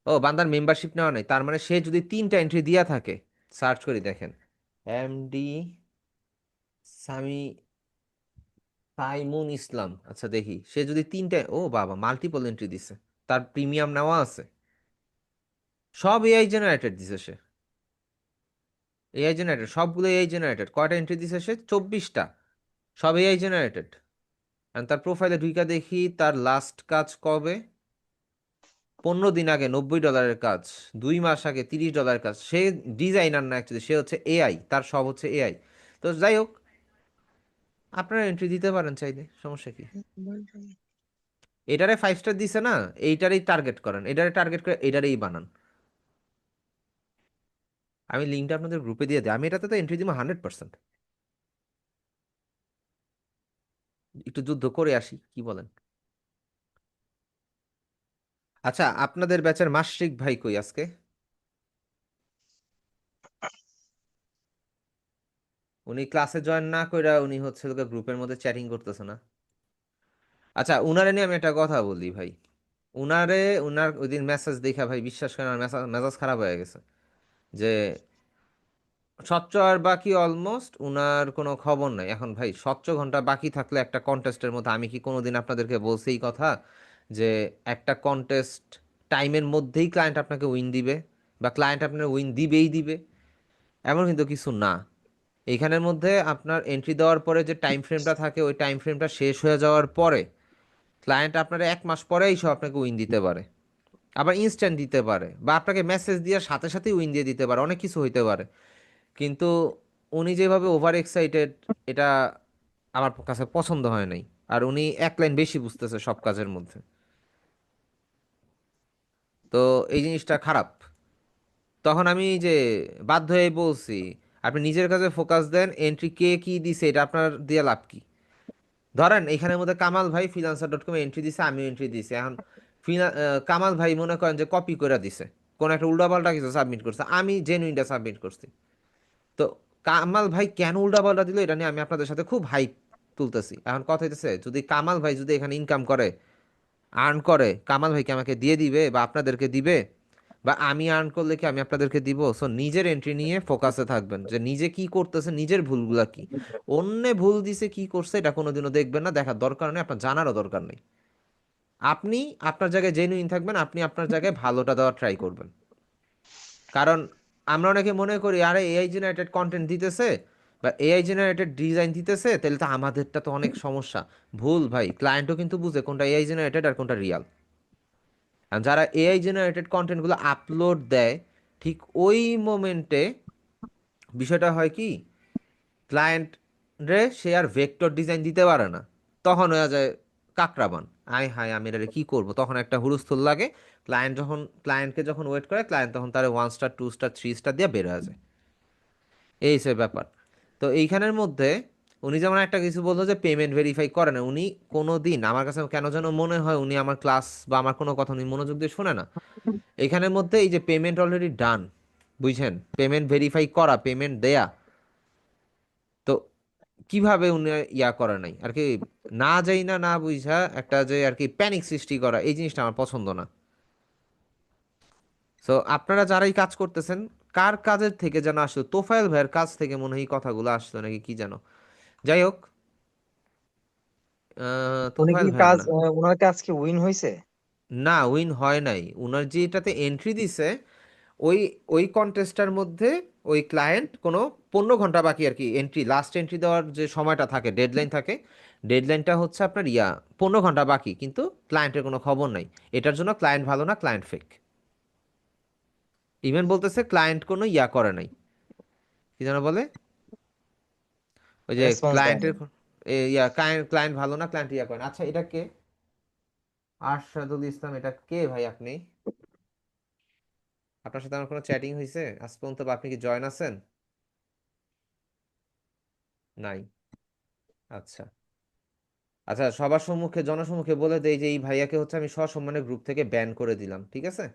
ও বান্দার মেম্বারশিপ নেওয়া নাই, তার মানে সে যদি 3টা এন্ট্রি দিয়া থাকে, সার্চ করি দেখেন, এমডি সামি সাইমুন ইসলাম, আচ্ছা দেখি সে যদি 3টা, ও বাবা মাল্টিপল এন্ট্রি দিছে, তার প্রিমিয়াম নেওয়া আছে, সব এআই জেনারেটেড দিছে সে, এআই জেনারেটেড, সবগুলো এআই জেনারেটেড। কয়টা এন্ট্রি দিছে সে? 24টা, সব এআই জেনারেটেড। আর তার প্রোফাইলে ঢুইকা দেখি তার লাস্ট কাজ কবে, 15 দিন আগে $90 কাজ, 2 মাস আগে $30 কাজ। সে ডিজাইনার না অ্যাকচুয়ালি, সে হচ্ছে এআই, তার সব হচ্ছে এআই। তো যাই হোক, আপনারা এন্ট্রি দিতে পারেন চাইলে, সমস্যা কি? এটারে 5 স্টার দিছে না, এইটারেই টার্গেট করেন, এটারে টার্গেট করে এটারেই বানান। আমি লিঙ্কটা আপনাদের গ্রুপে দিয়ে দিই, আমি এটাতে তো এন্ট্রি দিব 100%। একটু যুদ্ধ করে আসি, কি বলেন? আচ্ছা, আপনাদের ব্যাচের মাসিক ভাই কই আজকে? উনি ক্লাসে জয়েন না কইরা উনি হচ্ছে গ্রুপের মধ্যে চ্যাটিং করতেছে না। আচ্ছা, উনারে নিয়ে আমি একটা কথা বলি ভাই। উনার ওই দিন মেসেজ দেখা ভাই বিশ্বাস করেন আমার মেজাজ খারাপ হয়ে গেছে, যে স্বচ্ছ আর বাকি অলমোস্ট উনার কোনো খবর নাই। এখন ভাই স্বচ্ছ ঘন্টা বাকি থাকলে একটা কন্টেস্টের মধ্যে, আমি কি কোনোদিন আপনাদেরকে বলছি এই কথা যে একটা কন্টেস্ট টাইমের মধ্যেই ক্লায়েন্ট আপনাকে উইন দিবে, বা ক্লায়েন্ট আপনার উইন দিবেই দিবে? এমন কিন্তু কিছু না। এইখানের মধ্যে আপনার এন্ট্রি দেওয়ার পরে যে টাইম ফ্রেমটা থাকে, ওই টাইম ফ্রেমটা শেষ হয়ে যাওয়ার পরে ক্লায়েন্ট আপনার 1 মাস পরেই সব আপনাকে উইন দিতে পারে, আবার ইনস্ট্যান্ট দিতে পারে, বা আপনাকে মেসেজ দিয়ে সাথে সাথেই উইন দিয়ে দিতে পারে, অনেক কিছু হইতে পারে। কিন্তু উনি যেভাবে ওভার এক্সাইটেড, এটা আমার কাছে পছন্দ হয় নাই। আর উনি 1 লাইন বেশি বুঝতেছে সব কাজের মধ্যে, তো এই জিনিসটা খারাপ। তখন আমি যে বাধ্য হয়ে বলছি, আপনি নিজের কাছে ফোকাস দেন, এন্ট্রি কে কি দিছে এটা আপনার দিয়ে লাভ কি? ধরেন এখানের মধ্যে কামাল ভাই freelancer.com এন্ট্রি দিছে, আমিও এন্ট্রি দিছি। এখন কামাল ভাই মনে করেন যে কপি করে দিছে, কোন একটা উল্টাপাল্টা কিছু সাবমিট করছে, আমি জেনুইনটা সাবমিট করছি। তো কামাল ভাই কেন উল্টাপাল্টা দিল এটা নিয়ে আমি আপনাদের সাথে খুব হাইপ তুলতেছি। এখন কথা হইতেছে, যদি কামাল ভাই যদি এখানে ইনকাম করে, আর্ন করে, কামাল ভাই কি আমাকে দিয়ে দিবে বা আপনাদেরকে দিবে? বা আমি আর্ন করলে কি আমি আপনাদেরকে দিব? সো নিজের এন্ট্রি নিয়ে ফোকাসে থাকবেন, যে নিজে কি করতেছে, নিজের ভুলগুলা কি। অন্যে ভুল দিছে কি করছে এটা কোনোদিনও দেখবেন না, দেখার দরকার নেই, আপনার জানারও দরকার নেই। আপনি আপনার জায়গায় জেনুইন থাকবেন, আপনি আপনার জায়গায় ভালোটা দেওয়ার ট্রাই করবেন। কারণ আমরা অনেকে মনে করি আরে এআই জেনারেটেড কন্টেন্ট দিতেছে বা এআই জেনারেটেড ডিজাইন দিতেছে, তাহলে তো আমাদেরটা তো অনেক সমস্যা। ভুল ভাই, ক্লায়েন্টও কিন্তু বুঝে কোনটা এআই জেনারেটেড আর কোনটা রিয়াল। আর যারা এআই জেনারেটেড কন্টেন্টগুলো আপলোড দেয়, ঠিক ওই মোমেন্টে বিষয়টা হয় কি, ক্লায়েন্ট রে সে আর ভেক্টর ডিজাইন দিতে পারে না, তখন হয়ে যায় কাকরাবান। আয় হায় আমি এটা কি করব, তখন একটা হুলস্থুল লাগে। ক্লায়েন্টকে যখন ওয়েট করে, ক্লায়েন্ট তখন তার 1 স্টার 2 স্টার 3 স্টার দিয়ে বের হয়ে যায়। এই সে ব্যাপার। তো এইখানের মধ্যে উনি যেমন একটা কিছু বললো যে পেমেন্ট ভেরিফাই করে না, উনি কোনো দিন আমার কাছে কেন যেন মনে হয় উনি আমার ক্লাস বা আমার কোনো কথা উনি মনোযোগ দিয়ে শোনে না। এখানের মধ্যে এই যে পেমেন্ট অলরেডি ডান, বুঝছেন, পেমেন্ট ভেরিফাই করা, পেমেন্ট দেয়া, তো কিভাবে উনি ইয়া করে নাই আর কি, না যাই না না বুঝা একটা যে আর কি প্যানিক সৃষ্টি করা, এই জিনিসটা আমার পছন্দ না। সো আপনারা যারাই কাজ করতেছেন, কার কাজের থেকে যেন আসলো, তোফায়েল ভাইয়ের কাছ থেকে মনে হয় এই কথাগুলো আসলো নাকি কি যেন। যাই হোক, উনি কি তোফায়েল ভাইয়ের কাজ না, ওনার কাজ কি উইন হয়েছে? না উইন হয় নাই। উনার যে এটাতে এন্ট্রি দিছে, ওই ওই কন্টেস্টটার মধ্যে ওই ক্লায়েন্ট কোনো 15 ঘন্টা বাকি আর কি, এন্ট্রি লাস্ট এন্ট্রি দেওয়ার যে সময়টা থাকে, ডেডলাইন থাকে, ডেডলাইনটা হচ্ছে আপনার 15 ঘন্টা বাকি, কিন্তু ক্লায়েন্টের কোনো খবর নাই। এটার জন্য ক্লায়েন্ট ভালো না, ক্লায়েন্ট ফেক। ইভেন বলতেছে ক্লায়েন্ট কোনো করে নাই, কি যেন বলে, ওই যে রেসপন্স দেয় ক্লায়েন্টের নাই। ক্লায়েন্ট ক্লায়েন্ট ভালো না, ক্লায়েন্ট করে না। আচ্ছা, এটা কে? আরশাদুল ইসলাম, এটা কে ভাই আপনি? আপনার সাথে আমার কোনো চ্যাটিং হয়েছে আজ পর্যন্ত, বা আপনি কি জয়েন আছেন? নাই। আচ্ছা আচ্ছা, সবার সম্মুখে জনসম্মুখে বলে দেই যে এই ভাইয়াকে হচ্ছে আমি সসম্মানে গ্রুপ থেকে ব্যান করে দিলাম, ঠিক আছে?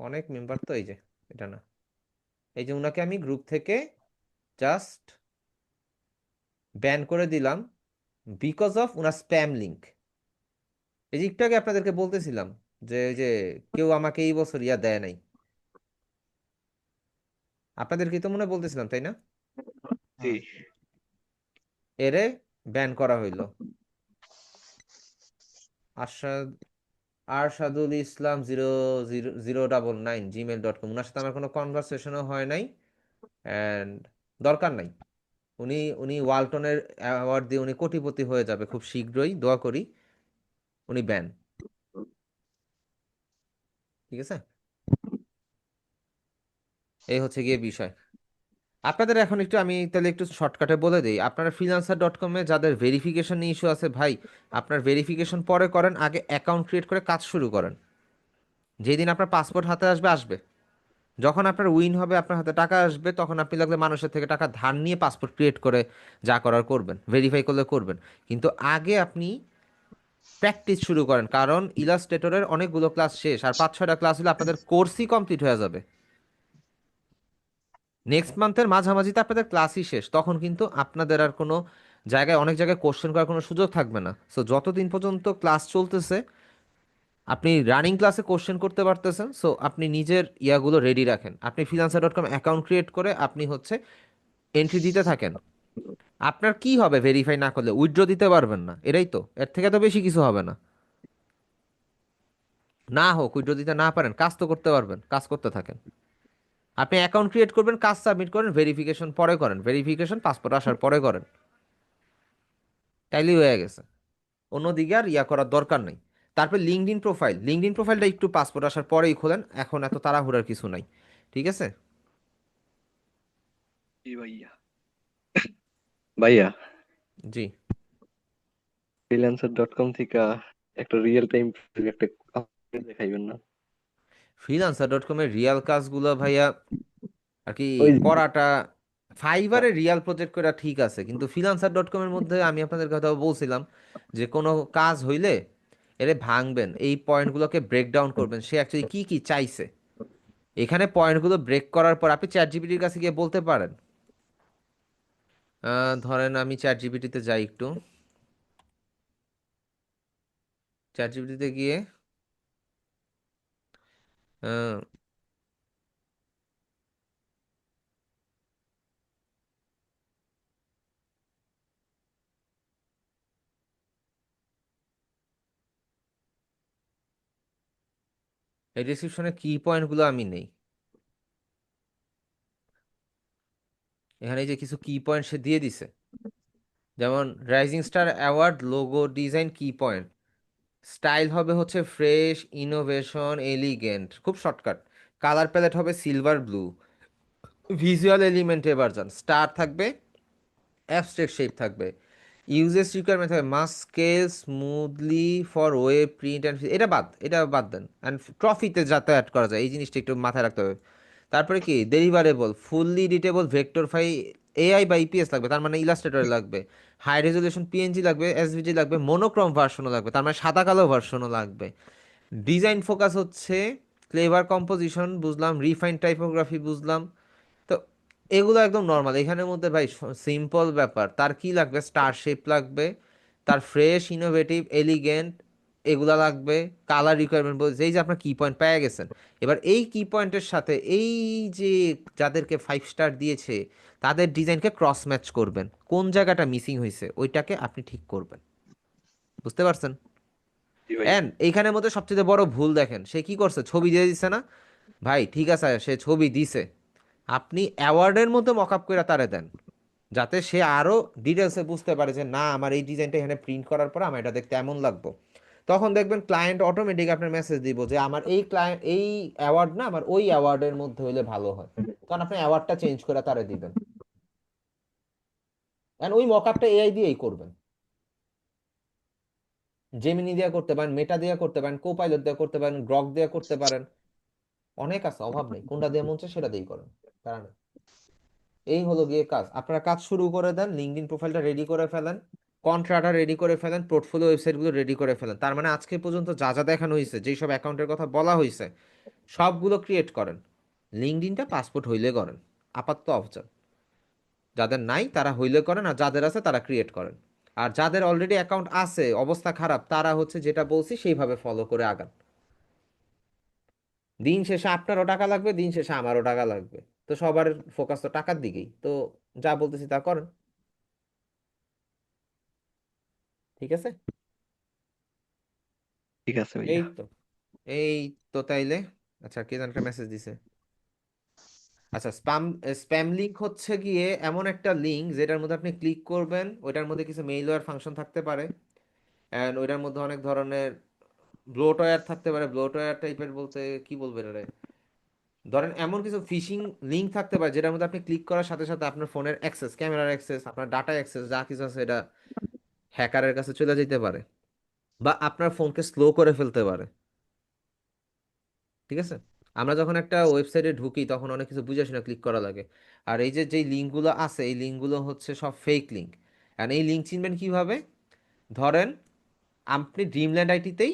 অনেক মেম্বার তো, এই যে এটা না, এই যে উনাকে আমি গ্রুপ থেকে জাস্ট ব্যান করে দিলাম বিকজ অফ উনার স্প্যাম লিঙ্ক। এই যে একটু আগে আপনাদেরকে বলতেছিলাম যে এই যে কেউ আমাকে এই বছর দেয় নাই, আপনাদেরকে তো মনে হয় বলতেছিলাম, তাই না? জি। হুম। এরে ব্যান করা হইলো। আরশাদ আরশাদুল ইসলাম 00099 gmail.com, ওনার সাথে আমার কোনো কনভারসেশনও হয় নাই, অ্যান্ড দরকার নাই। উনি উনি ওয়ালটনের অ্যাওয়ার্ড দিয়ে উনি কোটিপতি হয়ে যাবে খুব শীঘ্রই, দোয়া করি। উনি ব্যান, ঠিক আছে? এই হচ্ছে গিয়ে বিষয়। আপনাদের এখন একটু আমি তাহলে একটু শর্টকাটে বলে দিই, আপনারা freelancer.com-এ যাদের ভেরিফিকেশন ইস্যু আছে ভাই, আপনার ভেরিফিকেশন পরে করেন, আগে অ্যাকাউন্ট ক্রিয়েট করে কাজ শুরু করেন। যেদিন আপনার পাসপোর্ট হাতে আসবে আসবে, যখন আপনার উইন হবে, আপনার হাতে টাকা আসবে, তখন আপনি লাগলে মানুষের থেকে টাকা ধার নিয়ে পাসপোর্ট ক্রিয়েট করে যা করার করবেন, ভেরিফাই করলে করবেন। কিন্তু আগে আপনি প্র্যাকটিস শুরু করেন, কারণ ইলাস্ট্রেটরের অনেকগুলো ক্লাস শেষ, আর 5-6টা ক্লাস হলে আপনাদের কোর্সই কমপ্লিট হয়ে যাবে। নেক্সট মান্থের মাঝামাঝিতে আপনাদের ক্লাসই শেষ, তখন কিন্তু আপনাদের আর কোনো জায়গায়, অনেক জায়গায় কোশ্চেন করার কোনো সুযোগ থাকবে না। সো যতদিন পর্যন্ত ক্লাস চলতেছে আপনি রানিং ক্লাসে কোশ্চেন করতে পারতেছেন, সো আপনি নিজের ইয়াগুলো রেডি রাখেন। আপনি freelancer.com অ্যাকাউন্ট ক্রিয়েট করে আপনি হচ্ছে এন্ট্রি দিতে থাকেন। আপনার কি হবে ভেরিফাই না করলে? উইথড্র দিতে পারবেন না, এটাই তো, এর থেকে তো বেশি কিছু হবে না। না হোক, উইথড্র দিতে না পারেন, কাজ তো করতে পারবেন, কাজ করতে থাকেন। আপনি অ্যাকাউন্ট ক্রিয়েট করবেন, কাজ সাবমিট করেন, ভেরিফিকেশন পরে করেন, ভেরিফিকেশন পাসপোর্ট আসার পরে করেন, তাইলেই হয়ে গেছে। অন্যদিকে আর করার দরকার নেই। তারপর লিঙ্কডইন প্রোফাইলটা একটু পাসপোর্ট আসার পরেই খোলেন, এখন এত তাড়াহুড়ার কিছু নাই, ঠিক আছে? জি ভাইয়া। ভাইয়া, জি। freelancer.com থেকে একটা রিয়েল টাইম একটা update দেখাইবেন না? freelancer.com এর রিয়াল কাজগুলো ভাইয়া আর কি ওই করাটা, ফাইবারে রিয়াল প্রজেক্ট করা ঠিক আছে, কিন্তু freelancer.com এর মধ্যে আমি আপনাদের কথা বলছিলাম যে কোনো কাজ হইলে এরে ভাঙবেন, এই পয়েন্টগুলোকে ব্রেক ডাউন করবেন, সে অ্যাকচুয়ালি কি কি চাইছে। এখানে পয়েন্টগুলো ব্রেক করার পর আপনি চ্যাট জিপিটির কাছে গিয়ে বলতে পারেন। ধরেন আমি চ্যাট জিপিটিতে যাই একটু, চ্যাট জিপিটিতে গিয়ে আহ, এই ডিসক্রিপশনে কি পয়েন্টগুলো আমি নেই, এখানে এই যে কিছু কি পয়েন্ট সে দিয়ে দিছে, যেমন rising star award logo design কি পয়েন্ট, স্টাইল হবে হচ্ছে ফ্রেশ, ইনোভেশন, এলিগেন্ট, খুব শর্টকাট। কালার প্যালেট হবে সিলভার ব্লু, ভিজুয়াল এলিমেন্ট এবার যান, স্টার থাকবে, অ্যাবস্ট্রাক্ট শেপ থাকবে, ইউজেস রিকোয়ারমেন্ট থাকবে mass scale smoothly for web print and, এটা বাদ দেন, অ্যান্ড ট্রফিতে যাতায়াত করা যায়, এই জিনিসটা একটু মাথায় রাখতে হবে। তারপরে কি deliverable fully editable vector file AI বা ইপিএস লাগবে, তার মানে ইলাস্ট্রেটর লাগবে, হাই রেজলিউশন পিএনজি লাগবে, এসভিজি লাগবে, মোনোক্রোম ভার্সনও লাগবে, তার মানে সাদা কালো ভার্সনও লাগবে। ডিজাইন ফোকাস হচ্ছে ক্লেভার কম্পোজিশন বুঝলাম, রিফাইন টাইপোগ্রাফি বুঝলাম। তো এগুলো একদম নর্মাল, এখানের মধ্যে ভাই সিম্পল ব্যাপার। তার কি লাগবে, স্টার শেপ লাগবে, তার ফ্রেশ, ইনোভেটিভ, এলিগেন্ট এগুলা লাগবে, কালার রিকোয়ারমেন্ট বলছে, এই যে আপনার কি পয়েন্ট পেয়ে গেছেন। এবার এই কি পয়েন্টের সাথে এই যে যাদেরকে 5 স্টার দিয়েছে তাদের ডিজাইনকে ক্রস ম্যাচ করবেন, কোন জায়গাটা মিসিং হয়েছে ওইটাকে আপনি ঠিক করবেন। বুঝতে পারছেন? জি ভাই। এন্ড এইখানের মধ্যে সবচেয়ে বড় ভুল দেখেন, সে কি করছে, ছবি দিয়ে দিচ্ছে না ভাই, ঠিক আছে সে ছবি দিছে, আপনি অ্যাওয়ার্ডের মতো মকআপ করে তারে দেন, যাতে সে আরো ডিটেলসে বুঝতে পারে যে না আমার এই ডিজাইনটা এখানে প্রিন্ট করার পর আমার এটা দেখতে এমন লাগবে। তখন দেখবেন ক্লায়েন্ট অটোমেটিক আপনার মেসেজ দিব যে আমার এই ক্লায়েন্ট এই অ্যাওয়ার্ড না, আমার ওই অ্যাওয়ার্ডের মধ্যে হইলে ভালো হয়, তখন আপনি অ্যাওয়ার্ডটা চেঞ্জ করে তারে দিবেন। এন্ড ওই মকআপটা এআই দিয়েই করবেন, জেমিনি দিয়ে করতে পারেন, মেটা দিয়ে করতে পারেন, কোপাইলট দিয়ে করতে পারেন, গ্রক দিয়ে করতে পারেন, অনেক আছে, অভাব নেই, কোনটা দিয়ে মন চায় সেটা দিয়েই করেন, কারণ এই হলো গিয়ে কাজ। আপনারা কাজ শুরু করে দেন, লিঙ্কডইন প্রোফাইলটা রেডি করে ফেলেন, কন্ট্রাটা রেডি করে ফেলেন, পোর্টফোলিও ওয়েবসাইটগুলো রেডি করে ফেলেন। তার মানে আজকে পর্যন্ত যা যা দেখানো হয়েছে, যেই সব অ্যাকাউন্টের কথা বলা হয়েছে সবগুলো ক্রিয়েট করেন। লিঙ্কডইনটা পাসপোর্ট হইলে করেন, আপাতত অফচাল। যাদের নাই তারা হইলে করেন, আর যাদের আছে তারা ক্রিয়েট করেন। আর যাদের অলরেডি অ্যাকাউন্ট আছে, অবস্থা খারাপ, তারা হচ্ছে যেটা বলছি সেইভাবে ফলো করে আগান। দিন শেষে আপনারও টাকা লাগবে, দিন শেষে আমারও টাকা লাগবে, তো সবার ফোকাস তো টাকার দিকেই, তো যা বলতেছি তা করেন। ঠিক আছে? ঠিক আছে এই ভাইয়া। তো, এই তো তাইলে। আচ্ছা, কে যেন একটা মেসেজ দিছে। আচ্ছা, স্প্যাম লিংক হচ্ছে গিয়ে এমন একটা লিংক যেটার মধ্যে আপনি ক্লিক করবেন, ওইটার মধ্যে কিছু মেইলওয়্যার ফাংশন থাকতে পারে, অ্যান্ড ওইটার মধ্যে অনেক ধরনের ব্লোটওয়্যার থাকতে পারে। ব্লোটওয়্যার টাইপের বলতে কি বলবেন রে, ধরেন এমন কিছু ফিশিং লিংক থাকতে পারে যেটার মধ্যে আপনি ক্লিক করার সাথে সাথে আপনার ফোনের অ্যাক্সেস, ক্যামেরার অ্যাক্সেস, আপনার ডাটা অ্যাক্সেস, যা কিছু আছে এটা হ্যাকারের কাছে চলে যেতে পারে, বা আপনার ফোনকে স্লো করে ফেলতে পারে। ঠিক আছে? আমরা যখন একটা ওয়েবসাইটে ঢুকি তখন অনেক কিছু বুঝে শুনে ক্লিক করা লাগে। আর এই যে যেই লিঙ্কগুলো আছে এই লিঙ্কগুলো হচ্ছে সব ফেক লিঙ্ক। আর এই লিঙ্ক চিনবেন কিভাবে? ধরেন আপনি ড্রিমল্যান্ড আইটিতেই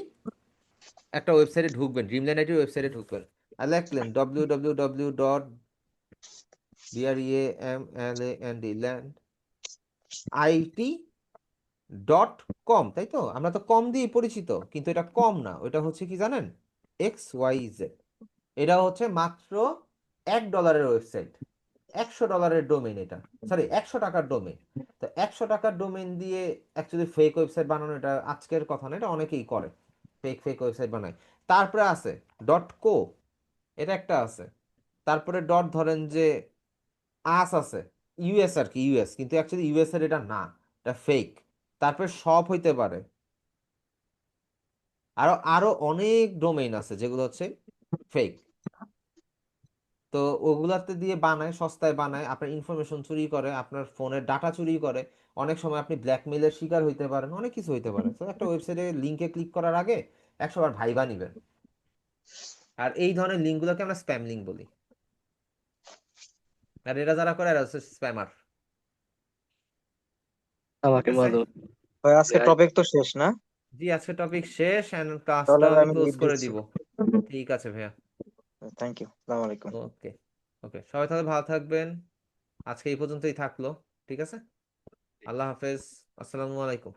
একটা ওয়েবসাইটে ঢুকবেন, ড্রিমল্যান্ড আইটির ওয়েবসাইটে ঢুকবেন, আর লিখলেন www.dreamland.it.com, তাই তো? আমরা তো কম দিয়ে পরিচিত, কিন্তু এটা কম না, ওইটা হচ্ছে কি জানেন, XYZ। এটা হচ্ছে মাত্র $1 ওয়েবসাইট, $100 ডোমেইন, এটা সরি 100 টাকার ডোমেইন। তো 100 টাকার ডোমেইন দিয়ে অ্যাকচুয়ালি ফেক ওয়েবসাইট বানানো এটা আজকের কথা না, এটা অনেকেই করে, ফেক ফেক ওয়েবসাইট বানায়। তারপরে আছে .co, এটা একটা আছে। তারপরে ডট ধরেন যে আস আছে, ইউএস আর কি, ইউএস, কিন্তু অ্যাকচুয়ালি ইউএস এর এটা না, এটা ফেক। তারপরে শপ হইতে পারে, আরো আরো অনেক ডোমেইন আছে যেগুলো হচ্ছে ফেক। তো ওগুলাতে দিয়ে বানায়, সস্তায় বানায়, আপনার ইনফরমেশন চুরি করে, আপনার ফোনের ডাটা চুরি করে, অনেক সময় আপনি ব্ল্যাকমেইলের শিকার হইতে পারেন, অনেক কিছু হইতে পারে। তো একটা ওয়েবসাইটে লিঙ্কে ক্লিক করার আগে 100 বার ভাইবা নিবেন। আর এই ধরনের লিঙ্কগুলোকে আমরা স্প্যাম লিঙ্ক বলি, আর এরা যারা করে এরা হচ্ছে স্প্যামার। ঠিক আমাকে আছে? মাদক ভাই আজকে ভাই। টপিক তো শেষ না? জি, আজকে টপিক শেষ, এন্ড তাহলে ক্লাসটাও ভাই আমি আমি ক্লোজ লিভ করে দিচ্ছি। দিব। ঠিক আছে ভাইয়া। থ্যাংক ইউ, আসসালামু আলাইকুম। ওকে, ওকে, সবাই তাহলে ভালো থাকবেন। আজকে এই পর্যন্তই থাকলো। ঠিক আছে, আল্লাহ হাফেজ, আসসালামু আলাইকুম।